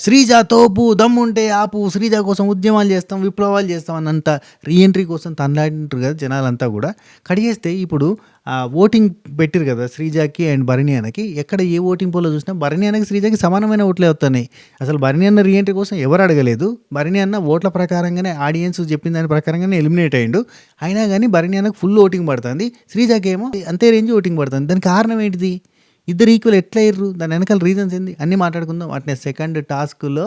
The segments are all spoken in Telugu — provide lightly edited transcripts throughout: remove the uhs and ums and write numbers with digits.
శ్రీజ తోపు దమ్ముంటే ఆపు, శ్రీజ కోసం ఉద్యమాలు చేస్తాం, విప్లవాలు చేస్తాం అన్నంత రీఎంట్రీ కోసం తనలాడింటారు కదా జనాలంతా కూడా. కడిగేస్తే ఇప్పుడు ఓటింగ్ పెట్టిరు కదా శ్రీజాకి అండ్ భరణి అన్నకి. ఎక్కడ ఏ ఓటింగ్ పోల్లో చూసినా భరణి అన్నకి శ్రీజాకి సమానమైన ఓట్లే వస్తున్నాయి. అసలు భరణి అన్న రీఎంట్రీ కోసం ఎవరు అడగలేదు. భరణి అన్న ఓట్ల ప్రకారంగానే ఆడియన్స్ చెప్పిన దాని ప్రకారంగానే ఎలిమినేట్ అయ్యిండు. అయినా కానీ భరణి అన్నకు ఫుల్ ఓటింగ్ పడుతుంది, శ్రీజాకి ఏమో అంతే రేంజ్ ఓటింగ్ పడుతుంది. దానికి కారణం ఏంటిది? ఇద్దరు ఈక్వల్ ఎట్లా అయ్యారు? దాని వెనకాల రీజన్స్ ఏంది అన్నీ మాట్లాడుకుందాం. అట్నే సెకండ్ టాస్క్లో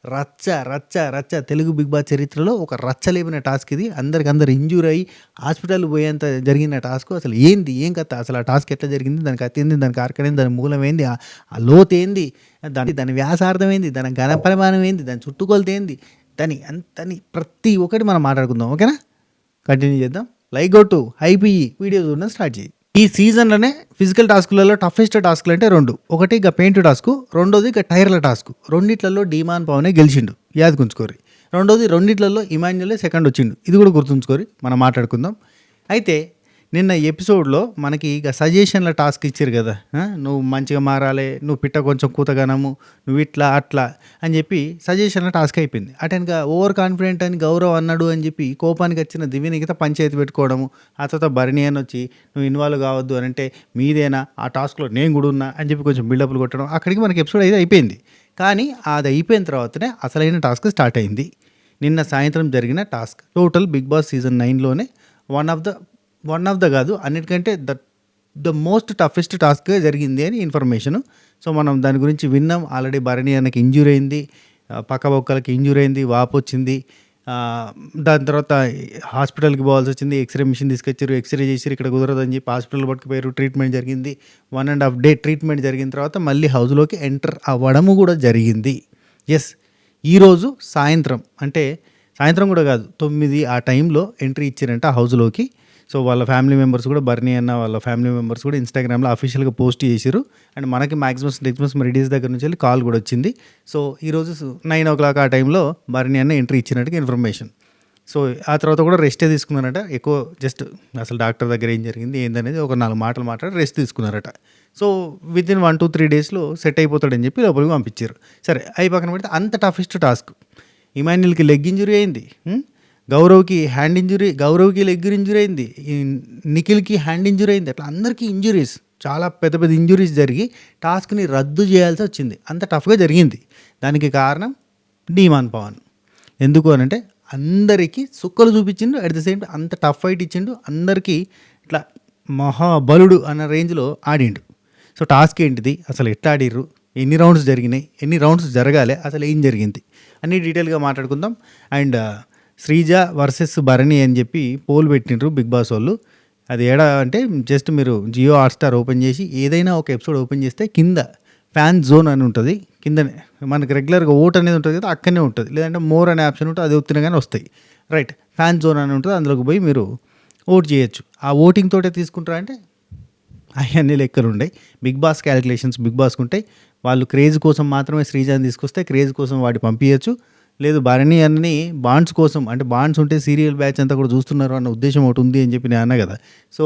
రచ్చ రచ్చ రచ్చ, తెలుగు బిగ్ బాస్ చరిత్రలో ఒక రచ్చలేపిన టాస్క్ ఇది. అందరు ఇంజూర్ అయ్యి హాస్పిటల్ పోయేంత జరిగిన టాస్క్. అసలు ఏంది ఏం కథ, అసలు ఆ టాస్క్ ఎట్లా జరిగింది, దానికి అత్త ఏంది, దానికి ఆర్కనేది, దాని మూలం ఏంది, ఆ లోతు ఏంది, దాని వ్యాసార్థం ఏంది, దాని ఘనపరిమాణం ఏంది, దాని చుట్టుకొలత ఏంది, దాని ప్రతి ఒక్కటి మనం మాట్లాడుకుందాం. ఓకేనా? కంటిన్యూ చేద్దాం. లైక్ కొట్టు, హైప్ ఇయ్యి, వీడియో చూడడం స్టార్ట్ చేయి. ఈ సీజన్లోనే ఫిజికల్ టాస్క్లలో టఫెస్ట్ టాస్క్లు అంటే రెండు. ఒకటి ఇక పెయింట్ టాస్క్, రెండోది ఇక టైర్ల టాస్క్. రెండిట్లలో డీమాన్ పవనే గెలిచిండు, యాదకుంచుకోరి. రెండోది రెండిట్లలో ఇమాన్యులే సెకండ్ వచ్చిండు, ఇది కూడా గుర్తుంచుకోరి, మనం మాట్లాడుకుందాం. అయితే నిన్న ఎపిసోడ్లో మనకి ఇక సజెషన్ల టాస్క్ ఇచ్చారు కదా, నువ్వు మంచిగా మారాలి, నువ్వు పిట్ట కొంచెం కూతగనము, నువ్వు ఇట్లా అట్లా అని చెప్పి సజెషన్ల టాస్క్ అయిపోయింది. అటెన్గా ఓవర్ కాన్ఫిడెంట్ అని గౌరవ్ అన్నాడు అని చెప్పి కోపానికి వచ్చిన దివ్యనికిత పంచాయతీ పెట్టుకోవడము, ఆ తర్వాత భరణి అని వచ్చి నువ్వు ఇన్వాల్వ్ కావద్దు అని అంటే మీదేనా ఆ టాస్క్లో నేను కూడా ఉన్నా అని చెప్పి కొంచెం బిల్డప్లు కొట్టడం, అక్కడికి మనకి ఎపిసోడ్ అయితే అయిపోయింది. కానీ అది అయిపోయిన తర్వాతనే అసలైన టాస్క్ స్టార్ట్ అయింది. నిన్న సాయంత్రం జరిగిన task total Bigg Boss season 9లోనే వన్ ఆఫ్ ద కాదు, అన్నిటికంటే ద మోస్ట్ టఫెస్ట్ టాస్క్ జరిగింది అని ఇన్ఫర్మేషను. సో మనం దాని గురించి విన్నాం. ఆల్రెడీ భరణి అన్నకి ఇంజూరీ అయింది, పక్క బొక్కలకి ఇంజూరీ అయింది, వాపు వచ్చింది. దాని తర్వాత హాస్పిటల్కి పోవాల్సి వచ్చింది. ఎక్స్రే మిషన్ తీసుకొచ్చారు, ఎక్స్రే చేసారు, ఇక్కడ కుదరదని చెప్పి హాస్పిటల్ పట్టుకుపోయారు. ట్రీట్మెంట్ జరిగింది. 1.5 డే ట్రీట్మెంట్ జరిగిన తర్వాత మళ్ళీ హౌస్లోకి ఎంటర్ అవ్వడము కూడా జరిగింది. ఎస్, ఈరోజు సాయంత్రం, అంటే సాయంత్రం కూడా కాదు, 9 ఆ టైంలో ఎంట్రీ ఇచ్చారంట హౌస్లోకి. సో వాళ్ళ ఫ్యామిలీ మెంబర్స్ కూడా, భరణి అన్న వాళ్ళ ఫ్యామిలీ మెంబర్స్ కూడా ఇన్స్టాగ్రామ్లో అఫీషియల్గా పోస్ట్ చేశారు. అండ్ మనకి మ్యాక్సిమస్ రెడీస్ దగ్గర నుంచి వెళ్ళి కాల్ కూడా వచ్చింది. సో ఈరోజు 9 o'clock ఆ టైంలో భరణి అన్న ఎంట్రీ ఇచ్చినట్టుగా ఇన్ఫర్మేషన్. సో ఆ తర్వాత కూడా రెస్టే తీసుకున్నారట. ఎక్కువ జస్ట్ అసలు డాక్టర్ దగ్గర ఏం జరిగింది ఏందనేది ఒక 4 మాటలు మాట్లాడి రెస్ట్ తీసుకున్నారట. సో వితిన్ 1-2-3 డేస్లో సెట్ అయిపోతాడని చెప్పి లోపలికి పంపించారు. సరే, అయి పక్కన పెడితే అంత టఫెస్ట్ టాస్క్. ఇమాన్యుల్కి లెగ్ ఇంజురీ అయింది, గౌరవ్కి హ్యాండ్ ఇంజురీ, గౌరవ్కి లెగ్ ఇంజురీ అయింది, నిఖిల్కి హ్యాండ్ ఇంజురీ అయింది. అట్లా అందరికీ ఇంజురీస్, చాలా పెద్ద పెద్ద ఇంజురీస్ జరిగి టాస్క్ని రద్దు చేయాల్సి వచ్చింది. అంత టఫ్గా జరిగింది. దానికి కారణం డీమాన్ పవన్. ఎందుకు అనంటే అందరికీ సుక్కలు చూపించిండు, అట్ ద సేమ్ టైం అంత టఫ్ ఫైట్ ఇచ్చిండు, అందరికీ ఇట్లా మహాబలుడు అన్న రేంజ్లో ఆడిండు. సో టాస్క్ ఏంటిది, అసలు ఎట్లా ఆడిర్రు, ఎన్ని రౌండ్స్ జరిగినాయి, ఎన్ని రౌండ్స్ జరగాలి, అసలు ఏం జరిగింది అన్నీ డీటెయిల్గా మాట్లాడుకుందాం. అండ్ శ్రీజ వర్సెస్ భరణి అని చెప్పి పోల్ పెట్టిండ్రు బిగ్ బాస్ వాళ్ళు. అది ఏడా అంటే జస్ట్ మీరు జియో హాట్స్టార్ ఓపెన్ చేసి ఏదైనా ఒక ఎపిసోడ్ ఓపెన్ చేస్తే కింద ఫ్యాన్ జోన్ అని ఉంటుంది, కిందనే మనకి రెగ్యులర్గా ఓట్ అనేది ఉంటుంది కదా, అక్కడనే ఉంటుంది. లేదంటే మోర్ అనే ఆప్షన్ ఉంటుంది, అది ఒత్తిన కానీ వస్తాయి. రైట్, ఫ్యాన్ జోన్ అని ఉంటుంది, అందులోకి పోయి మీరు ఓట్ చేయొచ్చు. ఆ ఓటింగ్ తోటే తీసుకుంటారా అంటే అవన్నీ లెక్కలు ఉన్నాయి. బిగ్ బాస్ క్యాలిక్యులేషన్స్ బిగ్ బాస్కి ఉంటాయి. వాళ్ళు క్రేజ్ కోసం మాత్రమే శ్రీజాని తీసుకొస్తే క్రేజ్ కోసం వాటి పంపించచ్చు. లేదు భరణి అన్ని బాండ్స్ కోసం, అంటే బాండ్స్ ఉంటే సీరియల్ బ్యాచ్ అంతా కూడా చూస్తున్నారు అన్న ఉద్దేశం ఒకటి ఉంది అని చెప్పి నేను అన్నా కదా. సో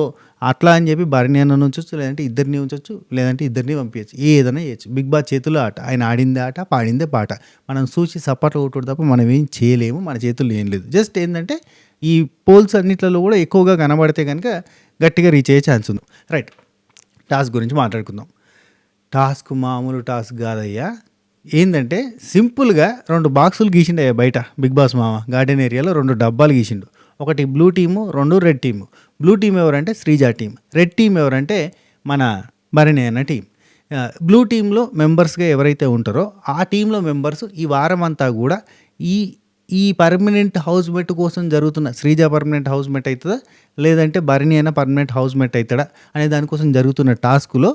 అట్లా అని చెప్పి భరణి అన్న ఉంచవచ్చు, లేదంటే ఇద్దరిని ఉంచవచ్చు, లేదంటే ఇద్దరిని పంపించచ్చు, ఏదైనా చేయొచ్చు. బిగ్ బాస్ చేతుల్లో ఆట, ఆయన ఆడిందే ఆట, పాడిందే పాట. మనం చూసి సపోర్ట్ కొట్టుడు తప్ప మనం ఏం చేయలేము, మన చేతుల్లో ఏం లేదు. జస్ట్ ఏంటంటే ఈ పోల్స్ అన్నిట్లలో కూడా ఎక్కువగా కనబడితే కనుక గట్టిగా రీచ్ అయ్యే ఛాన్స్ ఉంది. రైట్, టాస్క్ గురించి మాట్లాడుకుందాం. టాస్క్ మామూలు టాస్క్ కాదయ్యా. ఏంటంటే సింపుల్గా 2 బాక్సులు గీసిండు బయట బిగ్ బాస్ మామ గార్డెన్ ఏరియాలో 2 డబ్బాలు గీసిండు. ఒకటి blue team, 2 red team. Blue team ఎవరంటే శ్రీజ టీం, రెడ్ టీం ఎవరంటే మన భరణి అన్న టీం. బ్లూ టీంలో మెంబర్స్గా ఎవరైతే ఉంటారో ఆ టీంలో మెంబర్స్ ఈ వారం అంతా కూడా ఈ పర్మనెంట్ హౌస్ మేట్ కోసం జరుగుతున్న, శ్రీజ పర్మనెంట్ హౌస్ మేట్ అవుతుందా లేదంటే భరణి అయినా పర్మనెంట్ హౌస్ మేట్ అవుతాడా అనే దానికోసం జరుగుతున్న టాస్కులో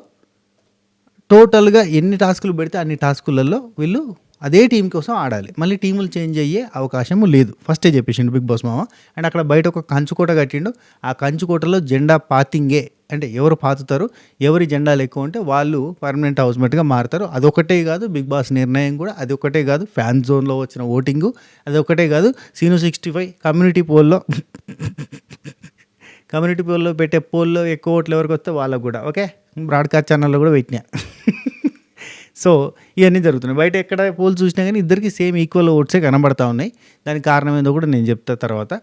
టోటల్గా ఎన్ని టాస్కులు పెడితే అన్ని టాస్కులలో వీళ్ళు అదే టీం కోసం ఆడాలి. మళ్ళీ టీములు చేంజ్ అయ్యే అవకాశము లేదు, ఫస్టే చెప్పేసిండు బిగ్ బాస్ మామ. అండ్ అక్కడ బయట ఒక కంచుకోట కట్టిండు. ఆ కంచుకోటలో జెండా పాతింగే, అంటే ఎవరు పాతుతారు, ఎవరి జెండాలు ఎక్కువ ఉంటే వాళ్ళు పర్మనెంట్ హౌస్మేట్గా మారుతారు. అదొకటే కాదు బిగ్ బాస్ నిర్ణయం కూడా, అదొకటే కాదు ఫ్యాన్ జోన్లో వచ్చిన ఓటింగు, అదొకటే కాదు సీను 65 కమ్యూనిటీ పోల్లో పెట్టే పోల్లో ఎక్కువ ఓట్లు ఎవరికి వస్తే వాళ్ళకు కూడా. ఓకే, బ్రాడ్కాస్ట్ ఛానల్లో కూడా పెట్టినా. సో ఇవన్నీ జరుగుతున్నాయి. బయట ఎక్కడ పోల్ చూసినా గానీ ఇద్దరికీ సేమ్ ఈక్వల్ ఓట్సే కనబడతా ఉన్నాయి. దానికి కారణం ఏందో కూడా నేను చెప్తా తర్వాత.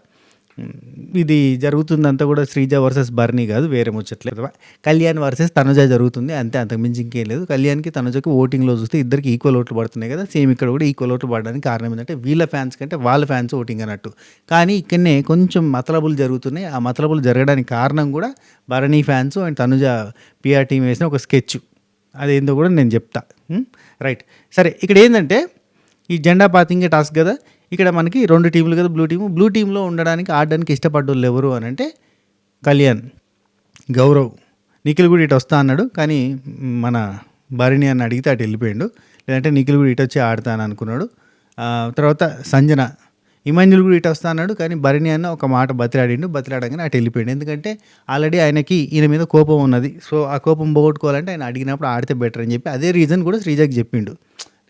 ఇది జరుగుతుందంతా కూడా శ్రీజ వర్సెస్ బర్నీ కాదు, వేరే ముచ్చట్లేదు. కళ్యాణ్ వర్సెస్ తనుజ జరుగుతుంది అంతే, అంతకుమించి ఇంకేం లేదు. కళ్యాణ్కి తనుజకి ఓటింగ్లో చూస్తే ఇద్దరికి ఈక్వల్ ఓట్లు పడుతున్నాయి కదా, సేమ్ ఇక్కడ కూడా ఈక్వల్ ఓట్లు పడడానికి కారణం ఏంటంటే వీళ్ళ ఫ్యాన్స్ కంటే వాళ్ళ ఫ్యాన్స్ ఓటింగ్ అన్నట్టు. కానీ ఇక్కడనే కొంచెం మతలబులు జరుగుతున్నాయి. ఆ మతలబులు జరగడానికి కారణం కూడా Bharani fans and Tanuja PR team వేసిన ఒక స్కెచ్, అదేందో కూడా నేను చెప్తా. రైట్, సరే. ఇక్కడ ఏంటంటే ఈ జెండా పాతింగే టాస్క్ కదా, ఇక్కడ మనకి 2 టీంలు కదా, బ్లూ టీంలో ఉండడానికి ఆడడానికి ఇష్టపడ్డోళ్ళు ఎవరు అని అంటే కళ్యాణ్, గౌరవ్, నిఖిల్ కూడా ఇటు వస్తా అన్నాడు కానీ మన భరణి అని అడిగితే అటు వెళ్ళిపోయాడు. లేదంటే నిఖిల్ కూడా ఇటు వచ్చి ఆడతాను అనుకున్నాడు. తర్వాత సంజన, ఇమాన్యుల్ కూడా ఇటు వస్తా అన్నాడు కానీ భరణి అన్న ఒక మాట బతిలాడగానే అటు వెళ్ళిపోయాడు. ఎందుకంటే ఆల్రెడీ ఆయనకి ఈయన మీద కోపం ఉన్నది. సో ఆ కోపం పోగొట్టుకోవాలంటే ఆయన అడిగినప్పుడు ఆడితే బెటర్ అని చెప్పి అదే రీజన్ కూడా శ్రీజకి చెప్పిండు.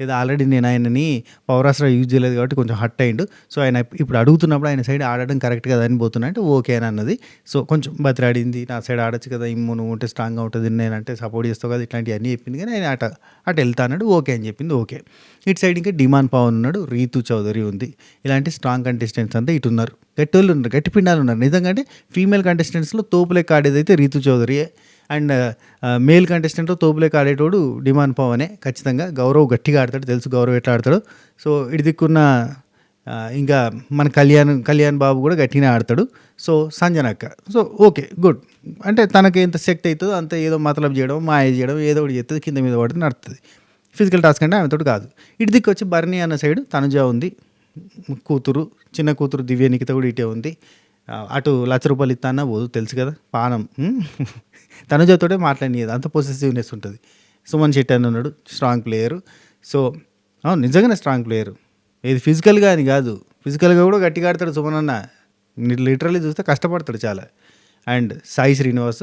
లేదా ఆల్రెడీ నేను ఆయనని పౌరాస్త్ర యూజ్ చేయలేదు కాబట్టి కొంచెం హట్ అయ్యిండు. సో ఆయన ఇప్పుడు అడుగుతున్నప్పుడు ఆయన సైడ్ ఆడడం కరెక్ట్ కదా అని పోతున్నా అంటే ఓకే అని అన్నది. సో కొంచెం బతిలాడింది, నా సైడ్ ఆడచ్చు కదా, నువ్వు ఉంటే స్ట్రాంగ్గా ఉంటుంది, నేనంటే సపోర్ట్ చేస్తావు కదా, ఇట్లాంటివన్నీ చెప్పింది. కానీ ఆయన అటు వెళ్తా అన్నాడు, ఓకే అని చెప్పింది. ఓకే. ఇటు సైడ్ ఇంకా డిమాండ్ పవన్ ఉన్నాడు, రీతు చౌదరి ఉంది. ఇలాంటి స్ట్రాంగ్ కంటెస్టెంట్స్ అంతా ఇటు ఉన్నారు, గట్టివాళ్ళు ఉన్నారు, గట్టి పిండాలు ఉన్నారు. నిజంగా అంటే ఫీమేల్ కంటెస్టెంట్స్లో తోపులెక్క ఆడేదైతే రీతు చౌదరియే, అండ్ మేల్ కంటెస్టెంట్లో తోపులేక ఆడేటోడు డిమాండ్ పవనే ఖచ్చితంగా. గౌరవ్ గట్టిగా ఆడతాడు, తెలుసు గౌరవ్ ఎట్లా ఆడతాడు. సో ఇటు దిక్కున్న ఇంకా మన కళ్యాణ్ బాబు కూడా గట్టిగానే ఆడతాడు. సో సంజనక్క, సో ఓకే గుడ్. అంటే తనకి ఎంత శక్తి అవుతుందో అంత ఏదో మతలబ్ చేయడం, మాయ చేయడం, ఏదో ఒకటి చేస్తుంది, కింద మీద పడితే నడుతుంది. ఫిజికల్ టాస్క్ అంటే ఆమెతో కాదు. ఇటు దిక్కు వచ్చి బర్నీ అన్న సైడ్ తనుజ ఉంది, కూతురు, చిన్న కూతురు దివ్య నిఖిత కూడా ఇటే ఉంది. అటు ₹1,00,000 ఇస్తా అన్న పోదు, తెలుసు కదా పానం. తనుజతోటే మాట్లాడినది, అంత పొసెసివ్నెస్ ఉంటుంది. సుమన్ శెట్టి అని ఉన్నాడు, స్ట్రాంగ్ ప్లేయరు. సో అవును, నిజంగానే స్ట్రాంగ్ ప్లేయరు. ఏది ఫిజికల్గా అని కాదు, ఫిజికల్గా కూడా గట్టిగా ఆడతాడు సుమన్ అన్న. లిటరల్లీ చూస్తే కష్టపడతాడు చాలా. అండ్ సాయి శ్రీనివాస్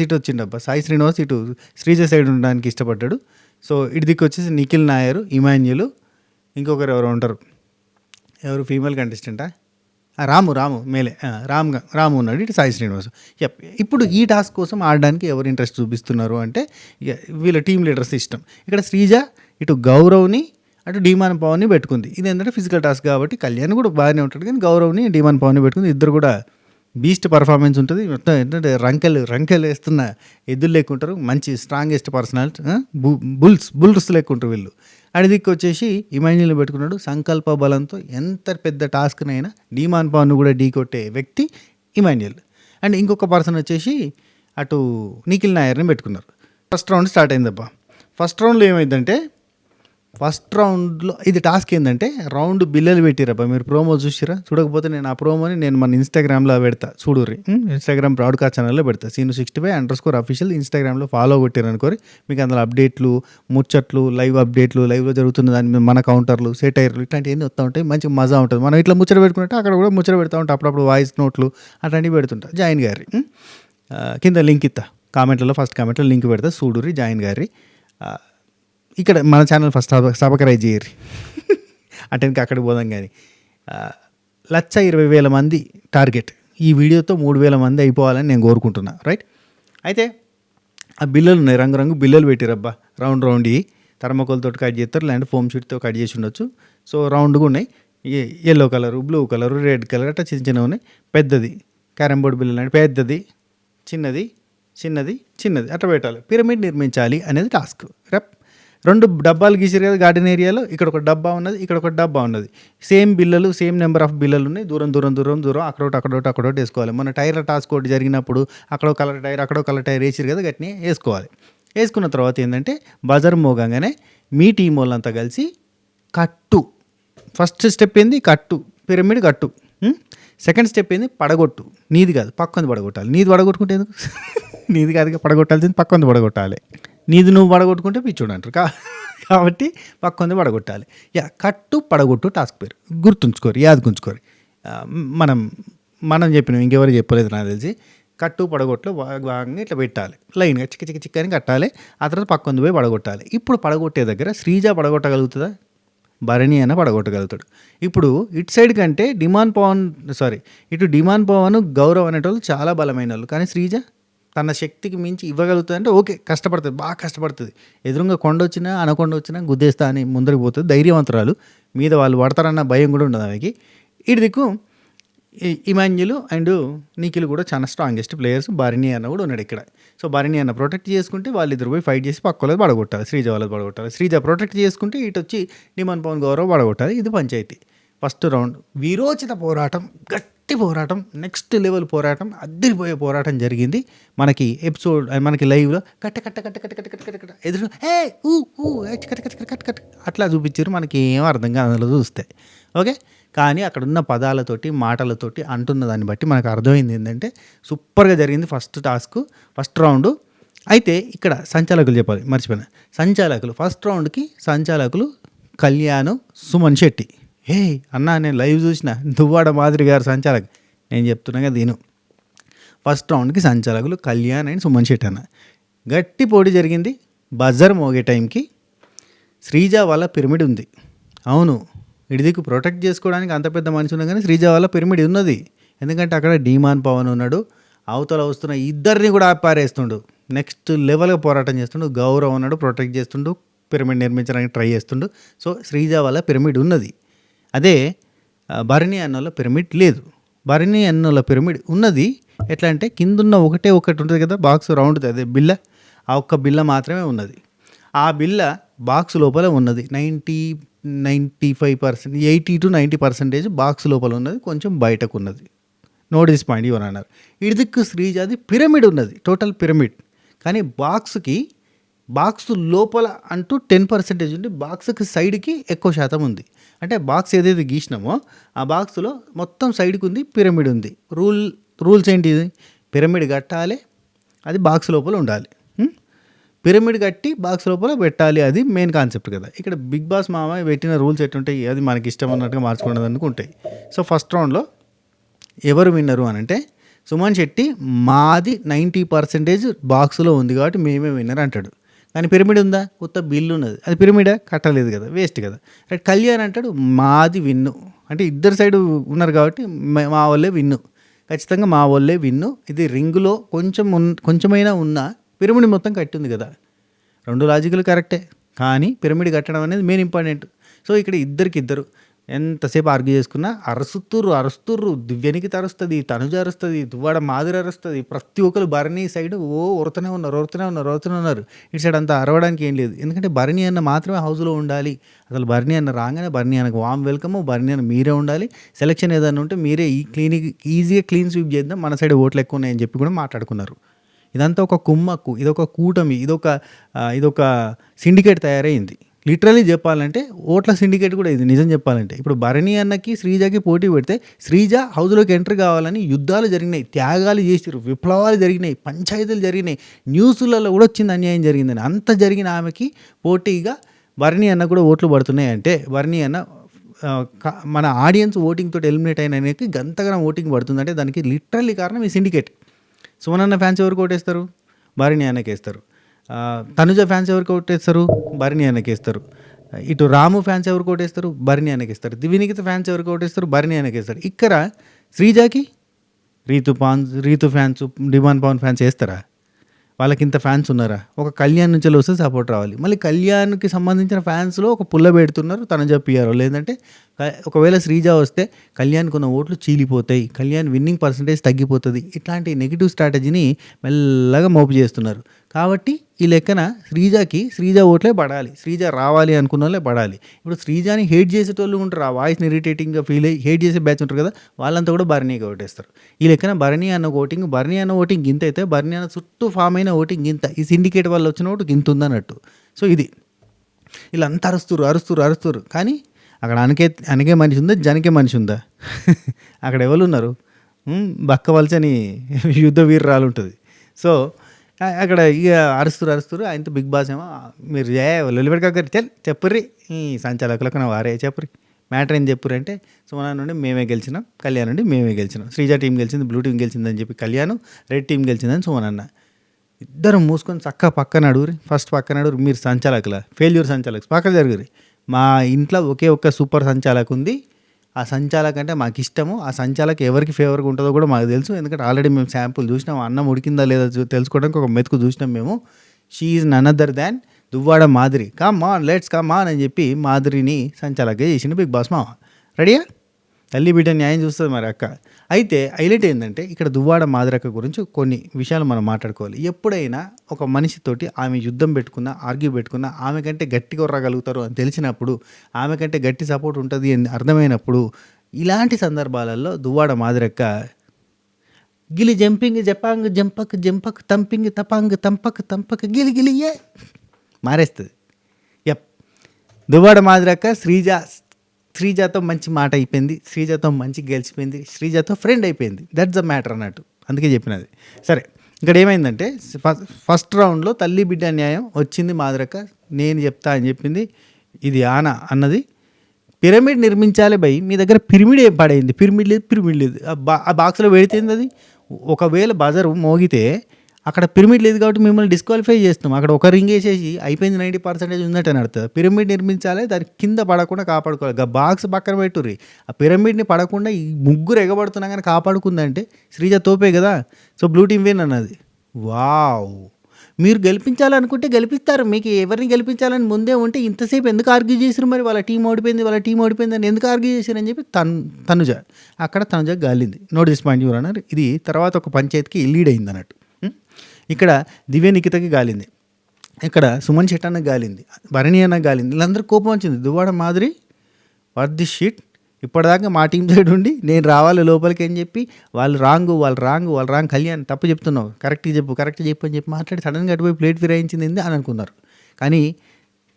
ఇటు వచ్చిండబ్బా. సాయి శ్రీనివాస్ ఇటు శ్రీజ సైడ్ ఉండడానికి ఇష్టపడ్డాడు. సో ఇటు దిక్కు వచ్చేసి నిఖిల్ నాయర్, ఇమాన్యుల్, ఇంకొకరు ఎవరు ఉంటారు, ఎవరు ఫీమేల్ కంటెస్టెంటా, రాము మేలే, రాము ఉన్నాడు. ఇటు సాయి శ్రీనివాస్. ఇప్పుడు ఈ టాస్క్ కోసం ఆడడానికి ఎవరు ఇంట్రెస్ట్ చూపిస్తున్నారు అంటే ఇక వీళ్ళ టీం లీడర్స్ ఇష్టం. ఇక్కడ శ్రీజ ఇటు గౌరవ్ని అటు డిమాండ్ పవన్ని పెట్టుకుంది. ఇది ఏంటంటే ఫిజికల్ టాస్క్ కాబట్టి కళ్యాణ్ కూడా బాగానే ఉంటాడు కానీ గౌరవ్ని డిమాండ్ పవన్ని పెట్టుకుంది. ఇద్దరు కూడా బీస్ట్ పర్ఫార్మెన్స్ ఉంటుంది. మొత్తం ఏంటంటే రంకెలు వేస్తున్న ఎద్దులు లేకుంటారు, మంచి స్ట్రాంగెస్ట్ పర్సనాలిటీ, బుల్స్ లేకుంటారు వీళ్ళు. అడిదిక్కు వచ్చేసి ఇమాన్యుల్ని పెట్టుకున్నాడు. సంకల్ప బలంతో ఎంత పెద్ద టాస్క్నైనా డిమాండ్ పవన్ కూడా ఢీ కొట్టే వ్యక్తి ఇమాన్యుల్. అండ్ ఇంకొక పర్సన్ వచ్చేసి అటు నిఖిల్ నాయర్ని పెట్టుకున్నారు. ఫస్ట్ రౌండ్ స్టార్ట్ అయిందబ్బా. ఫస్ట్ రౌండ్లో ఏమైందంటే, ఫస్ట్ రౌండ్లో ఇది టాస్క్ ఏంటంటే రౌండ్ బిల్లలు పెట్టిరబ్బా. మీరు ప్రోమో చూసిరా? చూడకపోతే నేను ఆ ప్రోమోని మన ఇన్స్టాగ్రామ్లో పెడతా, చూడుర్రి. ఇన్స్టాగ్రామ్ బ్రాడ్కాస్ట్ ఛానల్లో పెడతా, Seenu65_official. ఇన్స్టాగ్రామ్లో ఫాలో కొట్టారనుకోరి మీకు అందులో అప్డేట్లు, ముచ్చట్లు, లైవ్ అప్డేట్లు, లైవ్లో జరుగుతున్న దాని మీద మన కౌంటర్లు, సెటైర్లు ఇట్లాంటివన్నీ వస్తూ ఉంటాయి. మంచి మజా ఉంటుంది. మనం ఇట్లా ముచ్చట పెట్టుకుంటే అక్కడ కూడా ముచ్చట పెడతా ఉంటాం, అప్పుడప్పుడు వాయిస్ నోట్లు అట్లాంటివి పెడుతుంటా. జాయిన్ గారి కింద లింక్ ఇస్తా, కామెంట్లలో ఫస్ట్ కామెంట్లో లింక్ పెడతా, చూడుర్రి జాయిన్ గారి. ఇక్కడ మన ఛానల్ ఫస్ట్ సబ్స్క్రైబ్ చేయరు అంటే ఇంకా అక్కడికి పోదాం. కానీ 1,20,000 మంది టార్గెట్. ఈ వీడియోతో 3,000 మంది అయిపోవాలని నేను కోరుకుంటున్నా. రైట్, అయితే ఆ బిల్లలు ఉన్నాయి, రంగు బిల్లలు పెట్టిరబ్బా. రౌండ్ థర్మకోల్తో కట్ చేస్తారు, లేదంటే ఫోమ్ షీట్తో కట్ చేసి ఉండొచ్చు. సో రౌండ్గా ఉన్నాయి, yellow colour, blue colour, red colour అట్లా చిన్న ఉన్నాయి. పెద్దది క్యారమ్ బోర్డ్ బిల్లలు అంటే పెద్దది, చిన్నది అట్లా పెట్టాలి. పిరమిడ్ నిర్మించాలి అనేది టాస్క్. 2 డబ్బాలు గీసారు కదా గార్డెన్ ఏరియాలో. ఇక్కడ ఒక డబ్బా ఉన్నది, ఇక్కడ ఒక డబ్బా ఉన్నది. సేమ్ బిల్లలు, సేమ్ నెంబర్ ఆఫ్ బిల్లలు ఉన్నాయి. దూరం అక్కడోటి వేసుకోవాలి. మన టైర్ల టాస్క్ ఒకటి జరిగినప్పుడు అక్కడో కలర్ టైర్ వేసారు కదా, గట్టిని వేసుకోవాలి. వేసుకున్న తర్వాత ఏంటంటే బజర్ మోగంగానే మీ టీం వాళ్ళంతా కలిసి కట్టు. ఫస్ట్ స్టెప్ ఏంది? కట్టు, పిరమిడ్ కట్టు. సెకండ్ స్టెప్ ఏంది? పడగొట్టు. నీది కాదు, పక్కంది పడగొట్టాలి. నీది పడగొట్టుకుంటే ఎందుకు? నీది కాదుగా పడగొట్టాల్సింది, పక్కంది పడగొట్టాలి. నీది నువ్వు పడగొట్టుకుంటే పిచ్చోడు అంటారు కాబట్టి పక్కంది పడగొట్టాలి. కట్టు పడగొట్టు టాస్క్ పేరు. గుర్తుంచుకోరు, యాదకుంచుకోరు. మనం చెప్పినాం, ఇంకెవరు చెప్పలేదు నాకు తెలిసి. కట్టు పడగొట్లో భాగంగా ఇట్లా పెట్టాలి, లైన్గా చిక్కని కట్టాలి. ఆ తర్వాత పక్కంది పోయి పడగొట్టాలి. ఇప్పుడు పడగొట్టే దగ్గర శ్రీజ పడగొట్టగలుగుతుందా? భరణి అయినా పడగొట్టగలుగుతాడు. ఇప్పుడు ఇటు సైడ్ కంటే ఇటు డిమాండ్ పవన్, గౌరవ్ అనేటోళ్ళు చాలా బలమైన వాళ్ళు. కానీ శ్రీజ తన శక్తికి మించి ఇవ్వగలుగుతుంది అంటే ఓకే, కష్టపడుతుంది, బాగా కష్టపడుతుంది. ఎదురుగా కొండ వచ్చినా అనకొండ వచ్చినా గుద్దేస్తా అని ముందరికి పోతుంది. ధైర్యవంతురాలు, మీద వాళ్ళు పడతారన్న భయం కూడా ఉండదు ఆమెకి. ఇటు దిక్కు ఇమాన్యులు అండ్ నిఖిల్ కూడా చాలా స్ట్రాంగెస్ట్ ప్లేయర్స్. భరణి అన్న కూడా ఉన్నాడు ఇక్కడ. సో భరణి అన్న ప్రొటెక్ట్ చేసుకుంటే వాళ్ళిద్దరు పోయి ఫైట్ చేసి పక్క వాళ్ళది పడగొట్టాలి, శ్రీజ వాళ్ళది పడగొట్టాలి. శ్రీజ ప్రొటెక్ట్ చేసుకుంటే ఇటు వచ్చి డిమాండ్ పవన్ గౌరవ్ పడగొట్టాలి. ఇది పంచాయతీ. ఫస్ట్ రౌండ్ వీరోచిత పోరాటం, గట్టి పోరాటం, నెక్స్ట్ లెవెల్ పోరాటం, అద్దరిపోయే పోరాటం జరిగింది. మనకి ఎపిసోడ్ మనకి లైవ్లో కట్ట కట్ట కట్ట కట్ట కట్ట కట్ట కట్ట ఎదురు కట్ట కట్ట కట్ట కట్ట అట్లా చూపించారు. మనకి ఏం అర్థం కాదు అందులో చూస్తే. ఓకే, కానీ అక్కడ ఉన్న పదాలతోటి మాటలతోటి అంటున్న దాన్ని బట్టి మనకు అర్థమైంది ఏంటంటే సూపర్గా జరిగింది ఫస్ట్ టాస్క్, ఫస్ట్ రౌండ్. అయితే ఇక్కడ సంచాలకులు చెప్పాలి, మర్చిపోయినా. సంచాలకులు ఫస్ట్ రౌండ్కి సంచాలకులు కళ్యాణ్, సుమన్ శెట్టి. హే అన్నా, నేను లైవ్ చూసిన దువ్వాడ మాదిరి గారు సంచాలక్, నేను చెప్తున్నా కదా దీను. ఫస్ట్ రౌండ్కి సంచాలకులు కళ్యాణ్ అండ్ సుమన్ శెట్టి అన్న. గట్టి పోటీ జరిగింది. బజర్ మోగే టైంకి శ్రీజ వాళ్ళ పిరమిడ్ ఉంది. అవును, ఇడిదికు ప్రొటెక్ట్ చేసుకోవడానికి అంత పెద్ద మనిషి ఉన్నా కానీ శ్రీజ వాళ్ళ పిరమిడ్ ఉన్నది. ఎందుకంటే అక్కడ డిమాండ్ పవన్ ఉన్నాడు, అవతల వస్తున్న ఇద్దరిని కూడా పారేస్తుండు, నెక్స్ట్ లెవెల్గా పోరాటం చేస్తుండు. గౌరవ్ ఉన్నాడు, ప్రొటెక్ట్ చేస్తుండు, పిరమిడ్ నిర్మించడానికి ట్రై చేస్తుండు. సో శ్రీజ వాళ్ళ పిరమిడ్ ఉన్నది. అదే భరణి అన్నోళ్ళ పిరమిడ్ లేదు. భరణి అన్నోళ్ళ పిరమిడ్ ఉన్నది ఎట్లా అంటే కిందున్న ఒకటి ఉంటుంది కదా బాక్స్ రౌండ్, అదే బిల్ల, ఆ ఒక్క బిల్ల మాత్రమే ఉన్నది. ఆ బిల్ల బాక్స్ లోపల ఉన్నది. 95%, 80 to 90% బాక్స్ లోపల ఉన్నది, కొంచెం బయటకు ఉన్నది. నోటీస్ పాయింట్ ఇవని అన్నారు. ఇదిక్కు శ్రీజాది పిరమిడ్ ఉన్నది, టోటల్ పిరమిడ్. కానీ బాక్స్ లోపల అంటూ 10% ఉంది, బాక్స్కి సైడ్కి ఎక్కువ శాతం ఉంది. అంటే బాక్స్ ఏదైతే గీసినామో ఆ బాక్స్లో మొత్తం సైడ్కి ఉంది, పిరమిడ్ ఉంది. రూల్స్ ఏంటిది? పిరమిడ్ కట్టాలి, అది బాక్స్ లోపల ఉండాలి. పిరమిడ్ కట్టి బాక్స్ లోపల పెట్టాలి, అది మెయిన్ కాన్సెప్ట్ కదా. ఇక్కడ బిగ్ బాస్ మామ పెట్టిన రూల్స్ ఎట్టుంటాయి, అది మనకి ఇష్టం అన్నట్టుగా మార్చుకునేందుకు ఉంటాయి. సో ఫస్ట్ రౌండ్లో ఎవరు విన్నరు అని అంటే సుమన్ శెట్టి, మాది 90% బాక్స్లో ఉంది కాబట్టి మేమే విన్నర్ అంటాడు. కానీ పిరమిడ్ ఉందా? కొత్త బిల్లు ఉన్నది, అది పిరమిడా? కట్టలేదు కదా, వేస్ట్ కదా. రైట్. కళ్యాణ్ అంటాడు మాది విన్ను, అంటే ఇద్దరు సైడ్ ఉన్నారు కాబట్టి మా వాళ్ళే విన్ను, ఖచ్చితంగా మా వాళ్ళే విన్ను. ఇది రింగులో కొంచెమైనా ఉన్నా పిరమిడ్ మొత్తం కట్టింది కదా. రెండు లాజికల్ కరెక్టే, కానీ పిరమిడ్ కట్టడం అనేది మెయిన్ ఇంపార్టెంట్. సో ఇక్కడ ఇద్దరు ఎంతసేపు ఆర్గ్యూ చేసుకున్నా అరుస్తుర్రు. దివ్యనికి అరుస్తుంది, తనుజ అరుస్తుంది, దువ్వాడ మాదిరి అరుస్తుంది. ప్రతి ఒక్కరు భరణి సైడ్ ఒరుతూనే ఉన్నారు. ఇటు సైడ్ అంతా అరవడానికి ఏం లేదు. ఎందుకంటే భరణి అన్న మాత్రమే హౌస్లో ఉండాలి. అసలు భరణి అన్న రాగానే భరణి అన్నకు వామ్ వెల్కమ్, భరణి అన్న మీరే ఉండాలి. సెలక్షన్ ఏదైనా ఉంటే మీరే ఈజీగా క్లీన్ స్వీప్ చేద్దాం, మన సైడ్ ఓట్లు ఎక్కువ ఉన్నాయని చెప్పి కూడా మాట్లాడుకున్నారు. ఇదంతా ఒక కుమ్మక్కు, ఇదొక కూటమి, ఇదొక సిండికేట్ తయారైంది. లిటరలీ చెప్పాలంటే ఓట్ల సిండికేట్ కూడా ఇది. నిజం చెప్పాలంటే ఇప్పుడు భరణి అన్నకి శ్రీజకి పోటీ పెడితే శ్రీజ హౌస్లోకి ఎంటర్ కావాలని యుద్ధాలు జరిగినాయి, త్యాగాలు చేసిరు, విప్లవాలు జరిగినాయి, పంచాయతీలు జరిగినాయి, న్యూస్లలో కూడా వచ్చింది అన్యాయం జరిగిందని. అంత జరిగిన ఆమెకి పోటీగా భరణి అన్న కూడా ఓట్లు పడుతున్నాయి అంటే భరణి అన్న మన ఆడియన్స్ ఓటింగ్ తోటి ఎలిమినేట్ అయినానికి గంతగానం ఓటింగ్ పడుతుందంటే దానికి లిటరల్లీ కారణం ఈ సిండికేట్. సుమనన్న ఫ్యాన్స్ ఎవరికి ఓటేస్తారు? భరణి అన్నకి వేస్తారు. తనుజ ఫ్యాన్స్ ఎవరికి ఓటేస్తారు? భరణి అన్నకి వేస్తారు. ఇటు రాము ఫ్యాన్స్ ఎవరికి ఓటేస్తారు? భరణి అన్నకి ఇస్తారు. దివ్యనికిత ఫ్యాన్స్ ఎవరికి ఓటేస్తారు? భరణి అన్నకి ఇస్తారు. ఇక్కడ శ్రీజాకి Rithu fans, demon Pavan fans వేస్తారా? వాళ్ళకి ఇంత ఫ్యాన్స్ ఉన్నారా? ఒక కళ్యాణ్ నుంచి వస్తే సపోర్ట్ రావాలి. మళ్ళీ కళ్యాణ్కి సంబంధించిన ఫ్యాన్స్లో ఒక పుల్ల పెడుతున్నారు, తనుజ పిఆర్. లేదంటే ఒకవేళ శ్రీజ వస్తే కళ్యాణ్కి ఉన్న ఓట్లు చీలిపోతాయి, కళ్యాణ్ విన్నింగ్ పర్సంటేజ్ తగ్గిపోతుంది. ఇట్లాంటి నెగిటివ్ స్ట్రాటజీని మెల్లగా మోపు చేస్తున్నారు. కాబట్టి ఈ లెక్కన శ్రీజ ఓట్లే పడాలి, శ్రీజ రావాలి అనుకున్న వాళ్ళే పడాలి. ఇప్పుడు శ్రీజాని హేట్ చేసేటోళ్ళు ఉంటారు, ఆ వాయిస్ని ఇరిటేటింగ్గా ఫీల్ అయ్యి హేట్ చేసే బ్యాచ్ ఉంటారు కదా, వాళ్ళంతా కూడా భరణిగా ఓటేస్తారు. ఈ లెక్కన భరణి అన్న ఓటింగ్ గింత అయితే భరణి అన్న చుట్టూ ఫామ్ అయిన ఓటింగ్ గింత, ఈ సిండికేట్ వల్ల వచ్చిన ఓటు గింత ఉందన్నట్టు. సో ఇది వీళ్ళంతా అరుస్తురు. కానీ అక్కడ అనకే మనిషి ఉందా, జనకే మనిషి ఉందా? అక్కడ ఎవరు ఉన్నారు? బక్క వలచని యుద్ధ వీర్రాలు ఉంటుంది. సో అక్కడ ఇక అరుస్తురు. ఆయనతో బిగ్ బాస్ ఏమో మీరు లొలిపెడకరి చెప్పుర్రి, ఈ సంచాలకులకు నా వారే చెప్పుర్రి, మ్యాటర్ ఏం చెప్పుర్రి అంటే సుమన నుండి మేమే గెలిచినాం, కళ్యాణ్ నుండి మేమే గెలిచినాం, శ్రీజ టీం గెలిచింది, బ్లూ టీం గెలిచిందని చెప్పి కళ్యాణ్, రెడ్ టీం గెలిచిందని సుమనన్న. ఇద్దరు మూసుకొని పక్కన అడుగురి, ఫస్ట్ పక్కన అడుగురు. మీరు సంచాలకుల ఫెయిల్యూర్ సంచాలకులు పక్క జరుగురి. మా ఇంట్లో ఒకే ఒక్క సూపర్ సంచాలకు ఉంది, ఆ సంచాలక్ అంటే మాకిష్టము. ఆ సంచాలక్ ఎవరికి ఫేవర్‌గా ఉంటదో కూడా మాకు తెలుసు. ఎందుకంటే ఆల్రెడీ మేము శాంపుల్ చూసినాం. అన్నం ఉడికిందా లేదా తెలుసుకోవడానికి ఒక మెతుకు చూసినాం మేము. She is none other than Duvvada Madhuri. Come on let's come on అని చెప్పి మాధురిని సంచాలక్‌గా చేసిండు బిగ్ బాస్ మామ. రెడీయా? తల్లి బిడ్డ న్యాయం చూస్తుంది మరి అక్క. అయితే హైలైట్ ఏందంటే ఇక్కడ దువ్వాడ మాధురక్క గురించి కొన్ని విషయాలు మనం మాట్లాడుకోవాలి. ఎప్పుడైనా ఒక మనిషితోటి ఆమె యుద్ధం పెట్టుకున్నా, ఆర్గ్యూ పెట్టుకున్నా, ఆమె కంటే గట్టిగా ఒర్రగలుగుతారు అని తెలిసినప్పుడు, ఆమె కంటే గట్టి సపోర్ట్ ఉంటుంది అని అర్థమైనప్పుడు, ఇలాంటి సందర్భాలలో దువ్వాడ మాధురక్క గిలి జంపింగ్ జపాంగ్ జంపక్ జంపక్ తంపింగ్ తపాంగ్ తంపక్ తంపక్ గిలి గిలి ఏ మారేస్తుంది. యప్. దువ్వాడ మాధురక్క శ్రీజాతో మంచి మాట అయిపోయింది. శ్రీజాతో మంచి గెలిచిపోయింది. శ్రీజాతో ఫ్రెండ్ అయిపోయింది. దట్స్ ద మ్యాటర్ అన్నట్టు. అందుకే చెప్పినది. సరే, ఇక్కడ ఏమైందంటే ఫస్ట్ రౌండ్లో తల్లి బిడ్డ న్యాయం వచ్చింది మాధురక్క. నేను చెప్తా అని చెప్పింది. ఇది ఆనా అన్నది. పిరమిడ్ నిర్మించాలి భయ్. మీ దగ్గర పిరమిడ్ ఏం పాడైంది? పిరమిడ్ లేదు. ఆ బాక్స్లో పెడితేంది అది. ఒకవేళ బజర్ మోగితే అక్కడ పిరమిడ్ లేదు కాబట్టి మిమ్మల్ని డిస్క్వాలిఫై చేస్తున్నాం. అక్కడ ఒక రింగ్ వేసేసి అయిపోయింది 90% ఉందంటే నడుతుంది. పిరమిడ్ నిర్మించాలి, దాని కింద పడకుండా కాపాడుకోవాలి. బాక్స్ పక్కన పెట్టుర్రి. ఆ పిరమిడ్ని పడకుండా ఈ ముగ్గురు ఎగబడుతున్నా కానీ కాపాడుకుందంటే శ్రీజ తోపే కదా. సో బ్లూ టీమ్ విన్ అన్నది. వావ్, మీరు గెలిపించాలనుకుంటే గెలిపిస్తారు. మీకు ఎవరిని గెలిపించాలని ముందే ఉంటే ఇంతసేపు ఎందుకు ఆర్గ్యూ చేసారు? మరి వాళ్ళ టీం ఓడిపోయింది అని ఎందుకు ఆర్గ్యూ చేశారని చెప్పి తనుజ అక్కడ తనుజ గాలింది. నోట్ దిస్ పాయింట్ యువర్ అన్నారు. ఇది తర్వాత ఒక పంచాయతీకి లీడ్ అయింది అన్నట్టు. ఇక్కడ దివ్య నిఖితకి గాలింది, ఇక్కడ సుమన్ శెట్టన్నకి గాలింది, భరణి అన్నకి గాలింది. వీళ్ళందరూ కోపం వచ్చింది. Duvvada Madhuri what this sheet, ఇప్పటిదాకా మా టీం సైడ్ ఉండి నేను రావాలి లోపలికి అని చెప్పి వాళ్ళు రాంగ్ కళ్యాణ్ తప్పు చెప్తున్నావు, కరెక్ట్గా చెప్పు అని చెప్పి మాట్లాడి సడన్గా అటుపోయి ప్లేట్ ఫిరాయించింది అని అనుకున్నారు. కానీ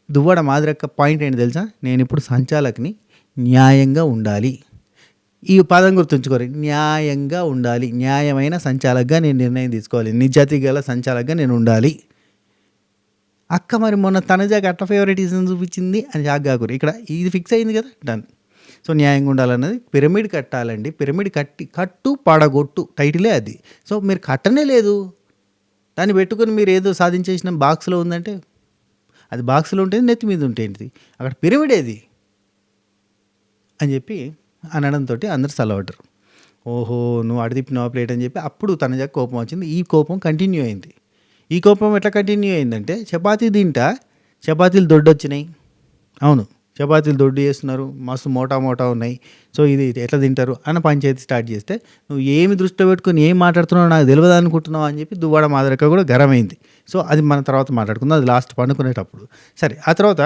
దువ్వాడ మాధురక్క పాయింట్ ఏంటి తెలుసా? నేను ఇప్పుడు సంచాలక్ని న్యాయంగా ఉండాలి. ఈ పదం గుర్తుంచుకోరు. న్యాయంగా ఉండాలి. న్యాయమైన సంచాలకుగా నేను నిర్ణయం తీసుకోవాలి. నిజాయితీ గల సంచాలకుగా నేను ఉండాలి. అక్క మరి మొన్న తనజాకి అట్లా ఫేవరెటిజం చూపించింది అని జాగ్గాకురు. ఇక్కడ ఇది ఫిక్స్ అయింది కదా, డన్. సో న్యాయంగా ఉండాలన్నది. పిరమిడ్ కట్టాలండి. పిరమిడ్ కట్టు పడగొట్టు టైటిలే అది. సో మీరు కట్టనే లేదు, దాన్ని పెట్టుకొని మీరు ఏదో సాధించేసిన బాక్స్లో ఉందంటే అది బాక్స్లో ఉంటుంది, నెత్తి మీద ఉంటేంటిది, అక్కడ పిరమిడ్ ఏది అని చెప్పి అనడంతో అందరు సలవడ్డరు. ఓహో, నువ్వు అడిదిప్పినావా ప్లేట్ అని చెప్పి అప్పుడు తనజా కోపం వచ్చింది. ఈ కోపం కంటిన్యూ అయింది. ఈ కోపం ఎట్లా కంటిన్యూ అయిందంటే చపాతీ తింటా చపాతీలు దొడ్డొచ్చినాయి. అవును, చపాతీలు దొడ్డు చేస్తున్నారు, మస్తు మోటా ఉన్నాయి. సో ఇది ఎట్లా తింటారు అన్న పంచాయతీ స్టార్ట్ చేస్తే నువ్వు ఏమి దృష్టిలో పెట్టుకుని ఏం మాట్లాడుతున్నావు నాకు తెలియదు అనుకుంటున్నావు అని చెప్పి దువ్వాడ మాధురక్క కూడా గరమైంది. సో అది మన తర్వాత మాట్లాడుకుందాం, అది లాస్ట్ పండుకునేటప్పుడు. సరే, ఆ తర్వాత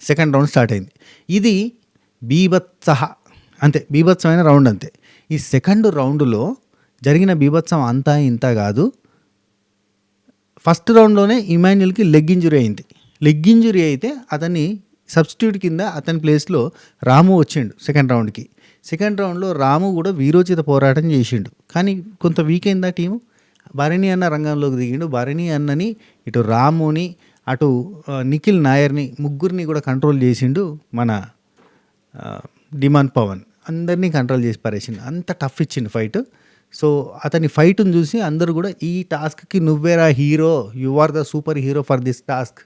సెకండ్ రౌండ్ స్టార్ట్ అయింది. ఇది బీభత్సహ, అంతే, బీభత్సమైన రౌండ్ అంతే. ఈ సెకండ్ రౌండ్లో జరిగిన బీభత్సం అంతా ఇంత కాదు. ఫస్ట్ రౌండ్లోనే ఇమాన్యుల్కి లెగ్ ఇంజురీ అయింది. లెగ్ ఇంజురీ అయితే అతన్ని సబ్స్టిట్యూట్ కింద అతని ప్లేస్లో రాము వచ్చిండు సెకండ్ రౌండ్కి. సెకండ్ రౌండ్లో రాము కూడా వీరోచిత పోరాటం చేసిండు. కానీ కొంత వీక్ అయిందా టీము. భరణి అన్న రంగంలోకి దిగిండు. భరణి అన్నని, ఇటు రాముని, అటు నిఖిల్ నాయర్ని, ముగ్గురిని కూడా కంట్రోల్ చేసిండు మన డిమాండ్ పవన్. అందరినీ కంట్రోల్ చేసి పారేసిండు. అంత టఫ్ ఇచ్చిండు ఫైట్. సో అతని ఫైట్ని చూసి అందరూ కూడా ఈ టాస్క్కి నువ్వేరా hero, you are the super hero for this task,